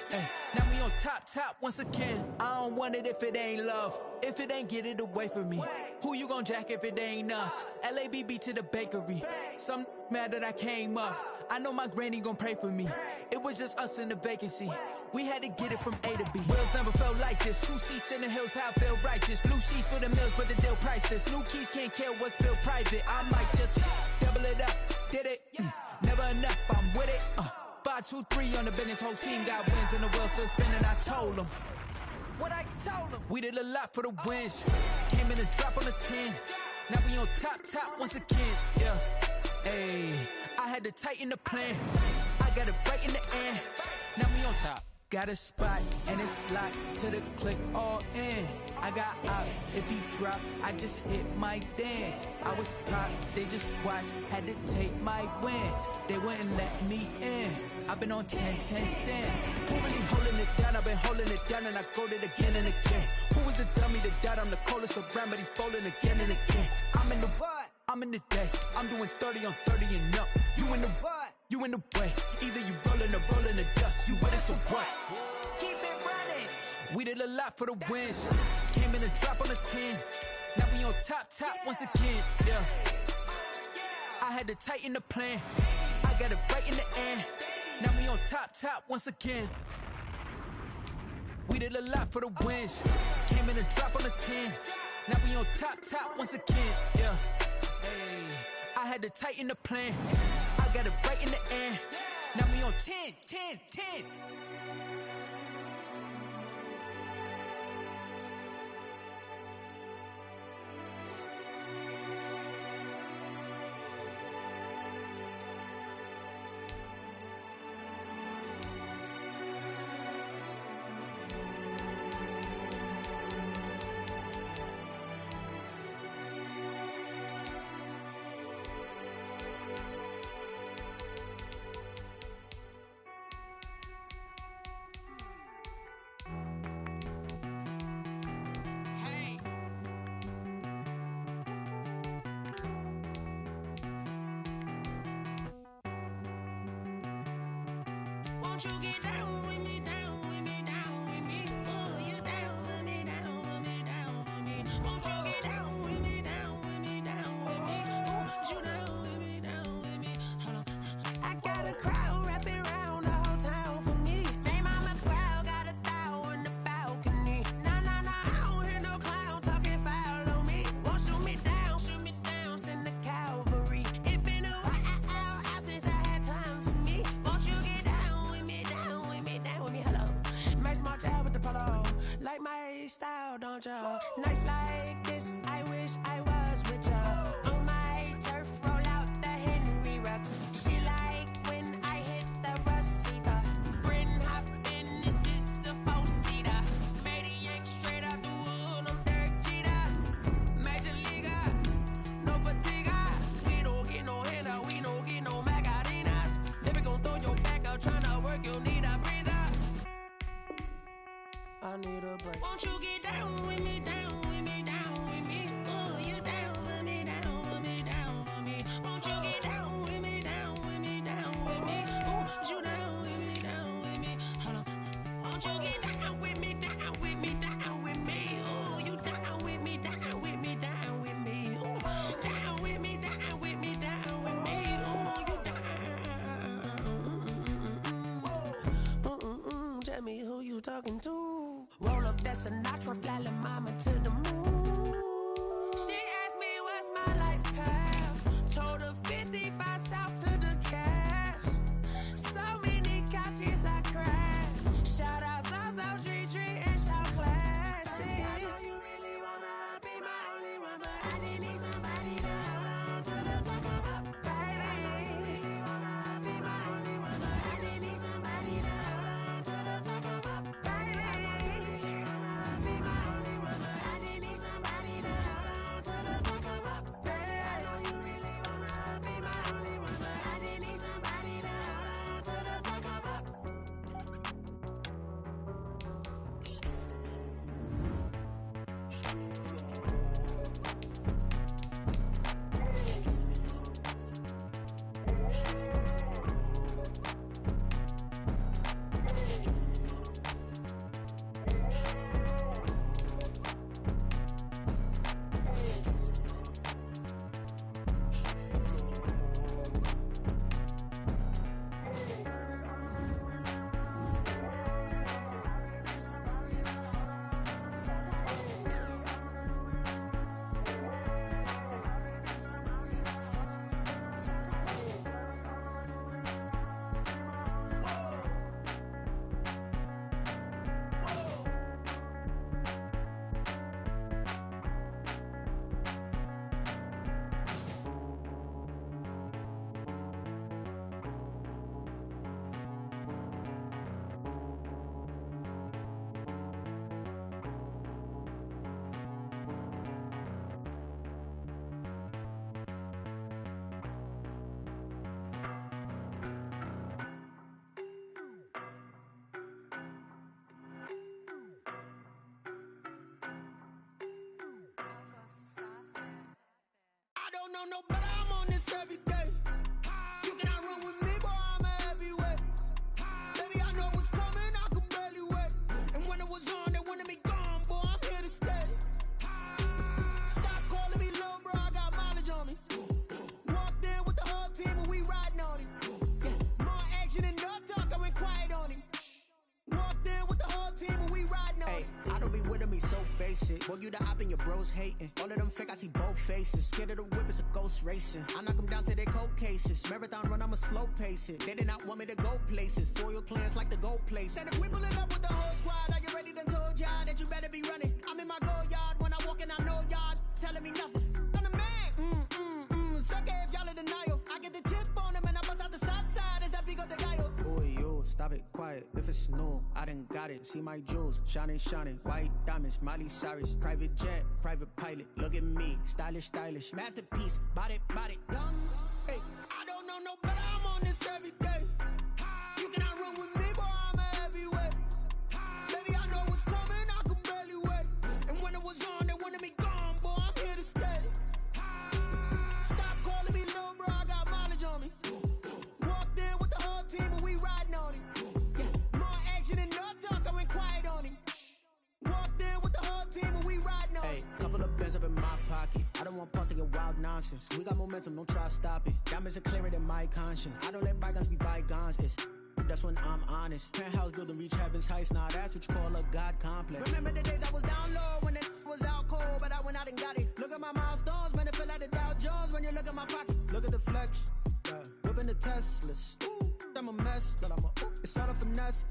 Now we on top once again. I don't want it if it ain't love. If it ain't, get it away from me. Who you gon' jack if it ain't us? LABB to the bakery. Some mad that I came up. I know my granny gon' pray for me. It was just us in the vacancy. We had to get it from A to B. Wheels never felt like this. 2 seats in the hills, how I feel righteous. Blue sheets for the mills, but the deal priceless. New keys can't care what's built private. I might just double it up. Did it? Never enough, I'm with it. 5, 2, 3 on the business. Whole team got wins and the wheels still spinning. I told them what I told them. We did a lot for the wins. Came in and drop on the 10. Now we on top once again. Yeah. Hey, I had to tighten the plan. I got it right in the end. Now we on top. Got a spot and it's locked to the click all in. I got ops, if he drop, I just hit my dance. I was pop, they just watched, had to take my wins. They wouldn't let me in. I've been on 10 cents. Who really holding it down? I've been holding it down and I go it again and again. Who was the dummy that died? I'm the coldest around, but he falling again and again. I'm in the what? I'm in the day. I'm doing 30 on 30 and up. You in the what? You in the way. Either you rolling or rolling the dust. You with us or what? Keep it running. We did a lot for the wins. Came in and drop on the 10. Now we on top once again. Yeah. I had to tighten the plan. I got it right in the end. Now we on top once again. We did a lot for the wins. Came in and drop on the 10. Now we on top once again. Yeah. Hey, I had to tighten the plan. I got it right in the end. Now we on 10. Won't you get down with me, down with me, down with me? Oh, you down with me, down with me, down with me. Won't you get down with me, down with me, down with me? Oh, you down with me, down with me? Hold on. I got a crowd wrapping around the whole town for me. Name on my crowd, got a thou in the balcony. Nah, I don't hear no clown talking foul on me. Won't shoot me down, send the cavalry. It been a while since I had time for me. Won't you get down with me, hello. Max March out with the polo. Like my style, don't ya? Nights like this, I wish I was with ya. On my turf, roll out the Henry Rux. She like when I hit the receiver. Sinatra, fly la mama to the moon. She asked me what's my life path. Told her 55 south to the cab. So many couches I cried. Shout out South Street Tree and shout classic. I know you really wanna be my only one, but I didn't need somebody to hold on to the sucker up. I know you really wanna be my only one, but I didn't need somebody to hold on to the sucker up. I know you really wanna be my only one, but I didn't need somebody to hold on to the sucker up. I know you really wanna be my only one, but I didn't need somebody to hold on to the sucker up. I don't know no better, I'm on this every day. You cannot run with me, boy, I'm a heavyweight. Baby, I know what's coming, I could barely wait. And when it was on, they wanted me gone, boy, I'm here to stay. Stop calling me little bro, I got mileage on me. Walked in with the whole team and we riding on him. More action and no talk, I went quiet on him. Walked in with the whole team and we riding on him. I don't be with him, he's so basic. Boy, you the op and your bros hating. All of them fake, I see both faces. Scared of the whip, it's a ghost racing. I knock them down to their cold cases. Marathon run, I'ma slow pace it. They did not want me to go places. Foil plans like the gold place. And if we pulling up with the whole squad, I get ready to told y'all that you better be running. I'm in my go yard, when I walk in, I know y'all telling me nothing. I'm the man, suck it if y'all in denial. I get the chip on them and I bust out the south side, it's that big of the gallo. Boy, yo, stop it, quiet. If it's new, I done got it. See my jewels, shining, shining. White diamonds, Miley Cyrus. Private jet, private pilot. Look at me, stylish, stylish. Masterpiece, body, young. Hey, I don't know no better, I'm on this every day. You cannot run with me, boy, I'm a heavyweight. Baby, I know what's coming, I could barely wait. And when it was on, they wanted me gone, boy, I'm here to stay. Stop calling me little bro, I got mileage on me. Walked in with the whole team and we riding on him. More action and no talk, I went quiet on him. Walked in with the whole team and we riding on him. hey, couple of bands up in my pocket. I don't want pulse to get wild nonsense. We got momentum, don't try to stop it. Diamonds are clearer than my conscience. I don't let bygones be bygones. That's when I'm honest. Penthouse building, reach heaven's heights. Nah, that's what you call a God complex. Remember the days I was down low when it was out cold, but I went out and got it. Look at my milestones, man, it feel like the Dow Jones when you look at my pocket. Look at the flex, whipping the Teslas. I'm a mess, but it's all a finesse.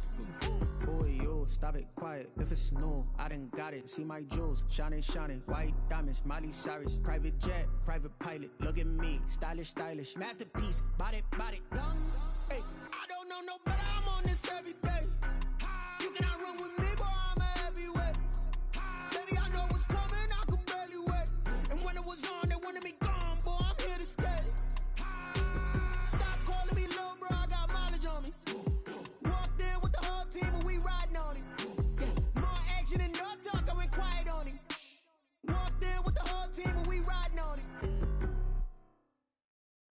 Boy, yo, stop it, quiet. If it's new, I done got it. See my jewels, shining, shining. White diamonds, Miley Cyrus. Private jet, private pilot. Look at me, stylish, stylish. Masterpiece, body, young. Hey, I don't know no better, I'm on this every day. You cannot run with me, boy, I'm a heavyweight. Baby, I know what's coming, I could barely wait. And when it was on, they wanted me gone, boy, I'm here to stay. Stop calling me little bro, I got mileage on me. Walked in with the whole team and we riding on him. More action and no talk, I went quiet on him. Walked in with the whole team and we riding on him.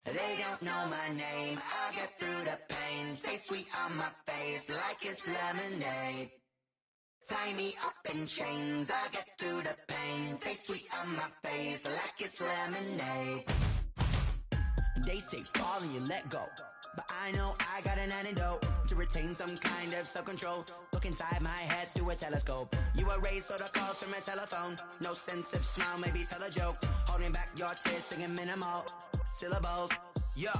They don't know my name, I'll get through the pain. Taste sweet on my face like it's lemonade. Tie me up in chains, I'll get through the pain. Taste sweet on my face like it's lemonade. They basics, fall and you let go. But I know I got an antidote to retain some kind of self-control. Look inside my head through a telescope. You erase all the calls from a telephone. No sense of smile, maybe tell a joke. Holding back your tears, singing minimal syllables. Yeah.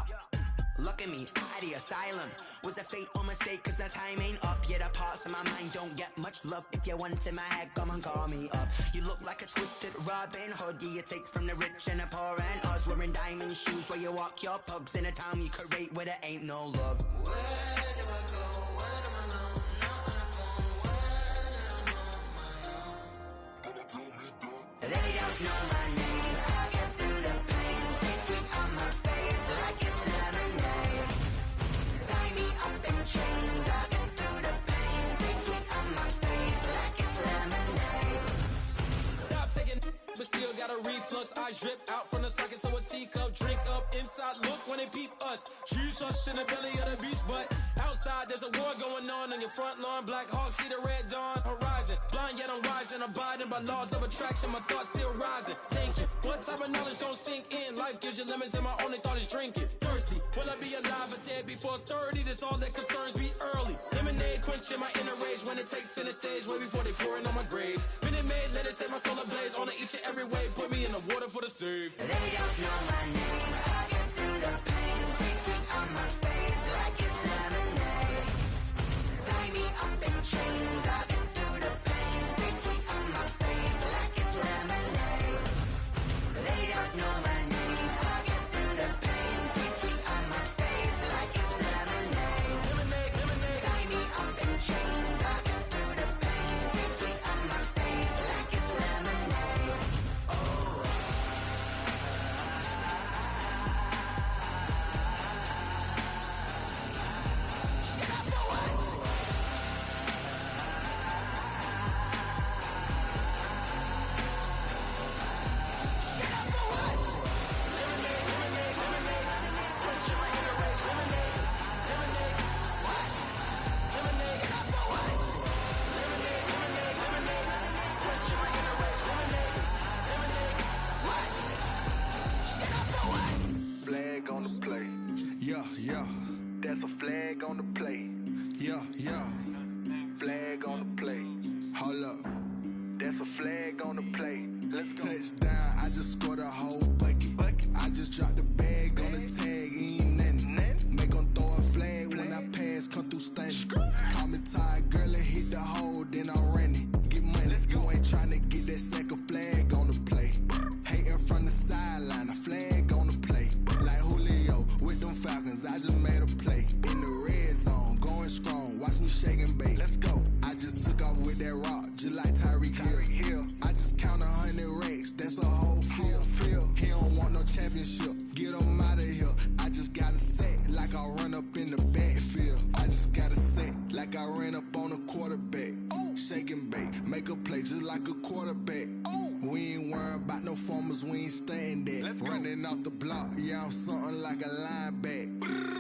Look at me, out the asylum. Was a fate or mistake, cause the time ain't up. Yeah, the parts of my mind don't get much love. If you want in my head, come and call me up. You look like a twisted Robin Hood. Yeah, you take from the rich and the poor and us. Wearing diamond shoes where you walk your pugs. In a town you create where there ain't no love. Where do I go? When am I alone? Not on the phone. When I'm on my own. They don't know my name. I get through the pain. Taste sweet on my face like it's lemonade. Tie me up in chains. I get through the pain. Taste sweet on my face like it's lemonade. Stop taking, but still got a reflux. I drip out from the socket to a teacup. Drink up inside, look when they peep us. Choose us in the belly of the beach, but outside there's a war going on your front lawn. Black Hawk, see the red dawn horizon. Blind yet I'm rising, abiding by laws of attraction. My thoughts still rising. Thinking, what type of knowledge don't sink in? Life gives you lemons and my only thought is drinking. Thirsty, will I be alive or dead before 30? That's all that concerns me early. Lemonade quenching my inner rage when it takes center stage. Way before they pouring on my grave. Minute Maid, let it set my soul ablaze. On each and every way, put me in the water for the save. They don't know my name. I get through the pain. Taste sweet on my face like it's lemonade. Tie me up in chains. I get through the pain. Taste sweet on my face like it's lemonade. They don't know my name. I get through the pain. Taste sweet on my face like it's lemonade. Lemonade, lemonade. Tie me up in chains. I get through the pain. Taste sweet on my face like it's lemonade. Flag on the play. Yeah, yeah. That's a flag on the play. Yeah, yeah. Flag on the play. Hold up. That's a flag on the play. Let's go. Touchdown, I just scored a whole bucket. I just dropped the bag on the tag, ain't nothing. Make 'em throw a flag when I pass, come through stunning. Call me tired, girl, and hit the hole, then I'm running. Get money, you ain't tryna get that second flag on the play. Hating from the sideline, a flag on the play. Like Julio with them Falcons, I just made a play. In the red zone, going strong, watch me shake and bake. Let's go. I just took off with that rock, just like Tyreek Hill. I just count 100 racks, that's a whole field. He don't want no championship, get him out of here. I just got a set, like I run up in the backfield. I just got a set, like I ran up on a quarterback. Shake and bake, make a play just like a quarterback. We ain't worrying about no formers, we ain't staying there. Running off the block, yeah, I'm something like a lineback.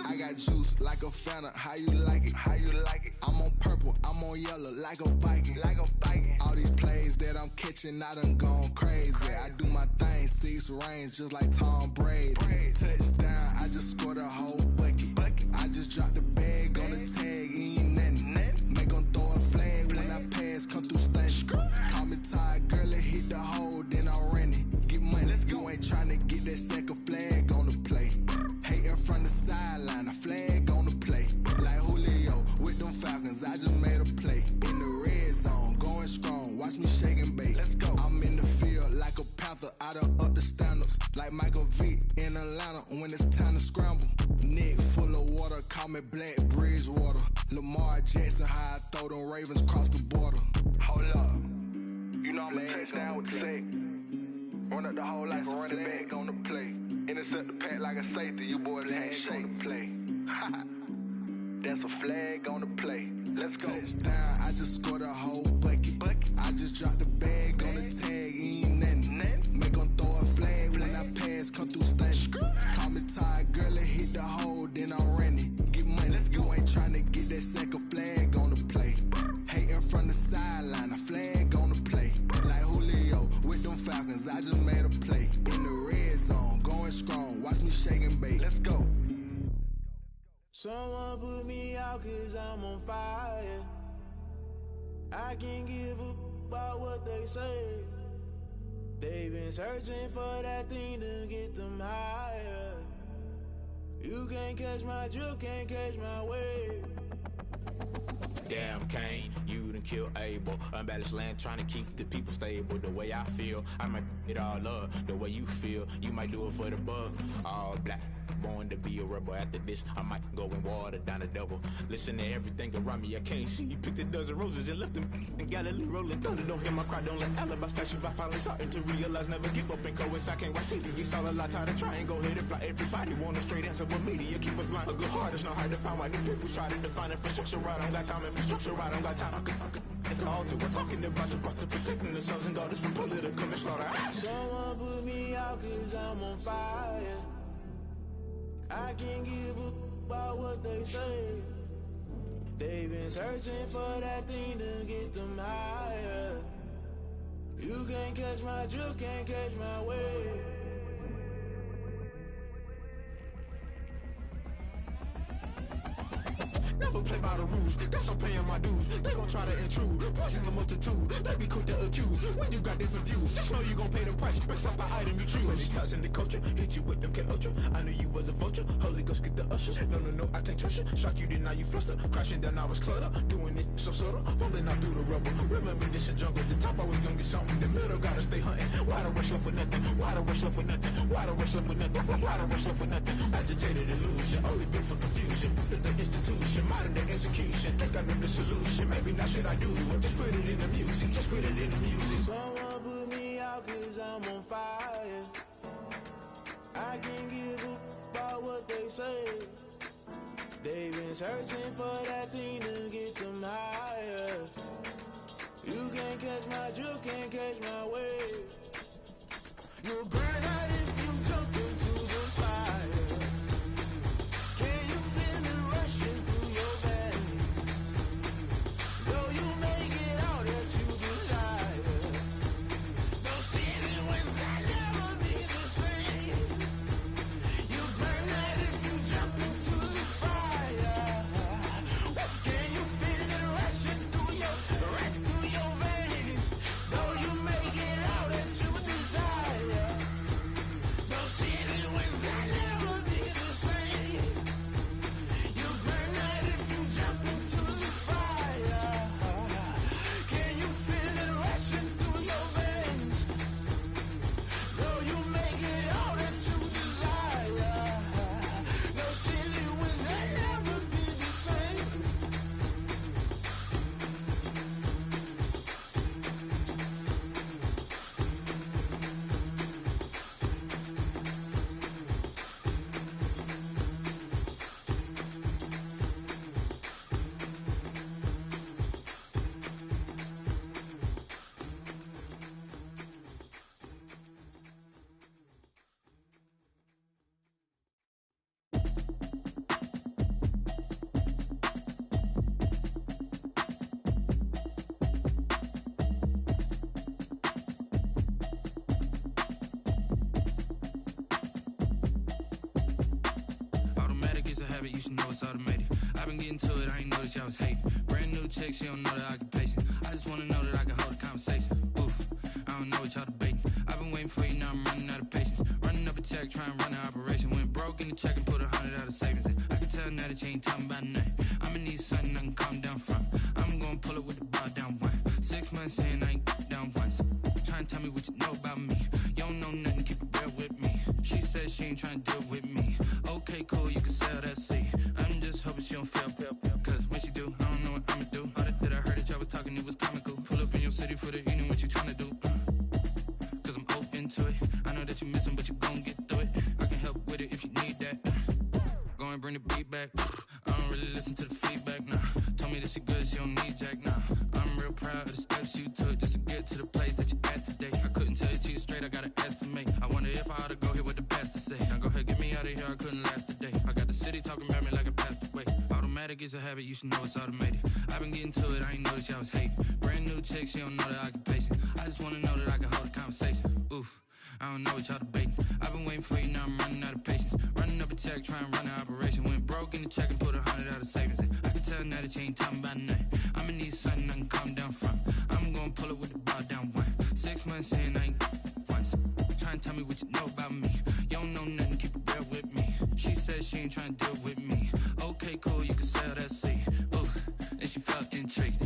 I got juice like a Fanta, how you like it? How you like it? I'm on purple, I'm on yellow, like a Viking. Like a Viking. All these plays that I'm catching, I done gone crazy. I do my thing, 6 range, just like Tom Brady. Touchdown, I just scored a whole bucket. I just dropped the bag on the tag, ain't nothing. Make 'em throw a flag when I pass, come through stunning. Call me tired, girl, and hit the hole, then I'm running. Get money, you ain't tryna get that second flag on the play. Hating from the sideline, a flag on the play. Like Julio with them Falcons, I just made a play. In the red zone, going strong, watch me shake and bake. Let's go. I'm in the field like a panther, I done up the standards. Like Michael Vick in Atlanta when it's time to scramble. Neck full of water, call me Black Bridgewater. Lamar Jackson, how I throw them Ravens across the border. Hold up. You know I'm a touchdown with the sack. Run up the whole like a running back on the play. Intercept the pack like a safety, you boys ain't shake the play. That's a flag on the play. Let's go. Touchdown, I just scored a whole bucket. I just dropped the bag on the tag, ain't nothing. Make 'em throw a flag when I pass, come through stunning. Call me tired, girl, and hit the hole, then I'm running. Get money, you ain't tryna get that second flag on the play. Hating from the sideline, a flag on the play. Like Julio with them Falcons, I just made a play. In the red zone, going strong, watch me shake and bake. Let's go. Someone put me out 'cause I'm on fire. I can't give a about what they say. They've been searching for that thing to get them higher. You can't catch my drift, can't catch my wave. Damn Kane, you done killed Abel. Unbalanced land trying to keep the people stable. The way I feel, I might it all up. The way you feel, you might do it for the bug. All black, born to be a rebel. After this, I might go and water down the double. Listen to everything around me, I can't see. You picked a dozen roses and left them in Galilee rolling thunder. Don't hear my cry, don't let alibis flash. If I finally starting to realize, never give up and coincide. I can't watch TV, it's all a lot. Tired of trying, go ahead and fly. Everybody want a straight answer, but media keep us blind. A good heart is not hard to find. Why do people try to define infrastructure right? I don't got time, infrastructure right, I don't got time. I could it's all to we're talking about your brother protecting the sons and daughters from political manslaughter. Someone put me out 'cause I'm on fire. I can't give a about what they say. They've been searching for that thing to get them higher. You can't catch my drift, can't catch my wave. Never play by the rules, guess I'm paying my dues. They gon' try to intrude, poison the multitude. They be quick to accuse, when you got different views. Just know you gon' pay the price, based off the item you choose. Many ties in the culture, hit you with them K-Ultra. I knew you was a vulture, Holy Ghost get the ushers. No, I can't trust you. Shock you, then now you fluster. Crashing down, I was clutter. Doing this so subtle, fumbling out through the rubble. Remember this a jungle, the top always gonna get something. The middle gotta stay hunting. Why the rush left for nothing? Why the rush left for nothing? Why the rush left for nothing? Why the rush left for nothing? Agitated illusion, only built for confusion. The institution, modern day execution. Think I know the solution. Maybe not should I do it? Just put it in the music. Just put it in the music. Someone put me out 'cause I'm on fire. I can't give a about what they say. They've been searching for that thing to get them higher. You can't catch my drift, can't catch my wave. You'll burn out if you jump into the fire. Can you feel it rushing through your veins? Though you make it out that you desire. No ceiling wins, I'll never be the same. You burn out if you jump into the fire. Can you feel it rushing through your veins? Though you make it out that you desire. No ceiling wins, I'll never be the same. You burn out if you jump into the fire. Can you feel it rushing through your veins? Though you make it out that you desire. No ceiling wins, I'll never be the same. Automatic is a habit, you should know it's automated. I've been getting to it, I ain't noticed y'all was hating. Brand new chick, she don't know the occupation. I just wanna know that I can hold a conversation. Oof, I don't know what y'all debating. I've been waiting for you, now I'm running out of patience. Running up a check, trying to run an operation. Went broke in the check and put 100 out of savings in. I can tell now that you ain't talking about nothing. I'ma need something I can calm down from. I'm gonna pull it with the bar down one. 6 months in, I ain't down once. Trying to tell me what you know about me. You don't know nothing, keep it real with me. She said she ain't trying to deal with me. Okay, cool, you can sell that seat. I'm just hoping she don't fail. Cause when she do, I don't know what I'ma do. All that I heard that y'all was talking, it was comical. Pull up in your city for the evening, what you trying to do? Cause I'm open to it. I know that you missing, but you gon' get through it. I can help with it if you need that. Go and bring the beat back. I don't really listen to the feedback, nah. Told me that she good, she don't need jack, nah. I'm real proud of the steps you took just to get to the place that you at today. I couldn't tell you to you straight, I gotta estimate. I wonder if I ought to go here with the pastor say. Now go ahead, get me out of here, I couldn't last today. I got the city talking about me like a passed away. Automatic is a habit, you should know it's automated. I've been getting to it, I ain't noticed y'all was hating. Brand new chick, she don't know the occupation. I just wanna know that I can hold a conversation. Oof, I don't know what y'all debating. I've been waiting for you, now I'm running out of patience. Running up a check, trying to run an operation. Went broke in the check and put 100 she ain't trying to deal with me. Okay, cool, you can sell that seat. Ooh, and she felt intrigued.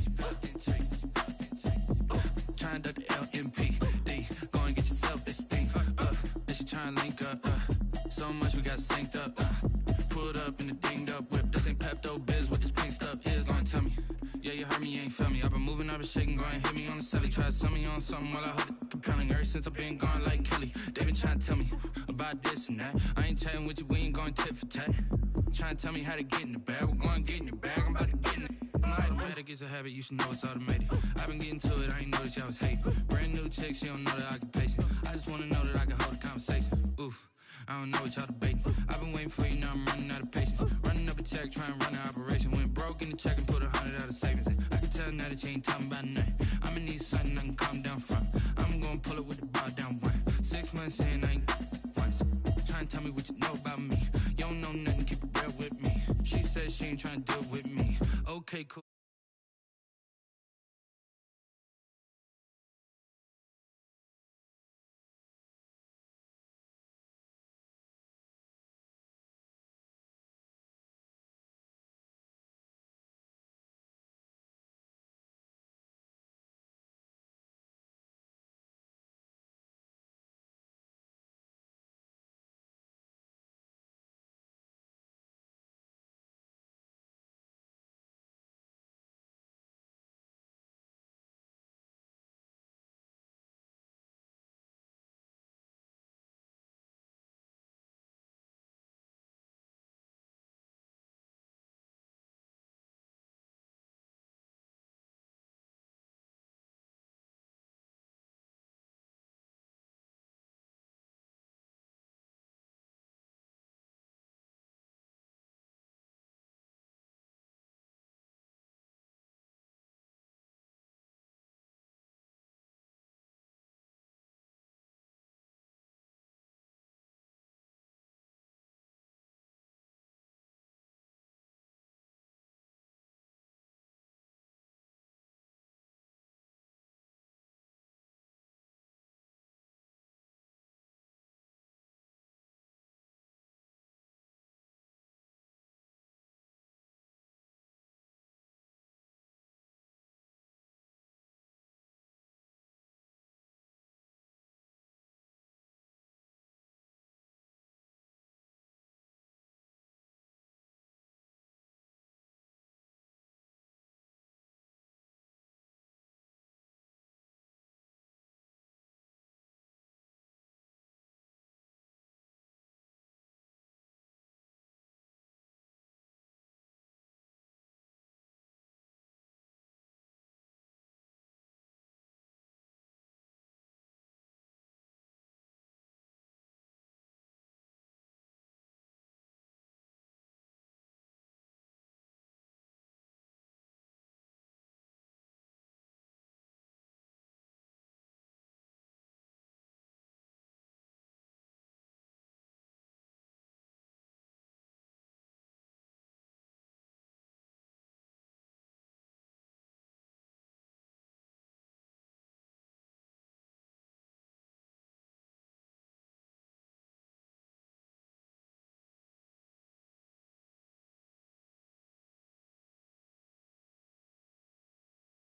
Trying to duck the LMPD. Go and get yourself esteem. And she trying to link up. So much we got synced up. Pulled up in the dinged up whip. This ain't Pepto Biz, what this pink stuff is. Long tell me. Yeah, you heard me, you ain't felt me. I've been moving, I've been shaking, go and hit me on the celly. Try to sell me on something while I hold it compelling. Ever since I've been gone like Kelly, they been trying to tell me about this and that. I ain't chatting with you, we ain't going tit for tat. Trying to tell me how to get in the bag. We're going to get in the bag, I'm about to get in it. Automatic is a habit, you should know it's automated. I've been getting to it, I ain't noticed y'all was hating. Brand new chick, she don't know that I can pace it. I just wanna know that I can hold a conversation. Oof, I don't know what y'all debating. I've been waiting for you, now I'm running out of patience. Running up a check, trying to run an operation. Went broke in the check and put 100 out of savings in. I can tell now that you ain't talking about nothing. I'ma need something I can calm down from. I'm gonna pull it with the bar down one. 6 months in, I ain't once. Trying to tell me what you know about me. You don't know nothing, keep it real with me. She said she ain't trying to deal with me. Okay, cool.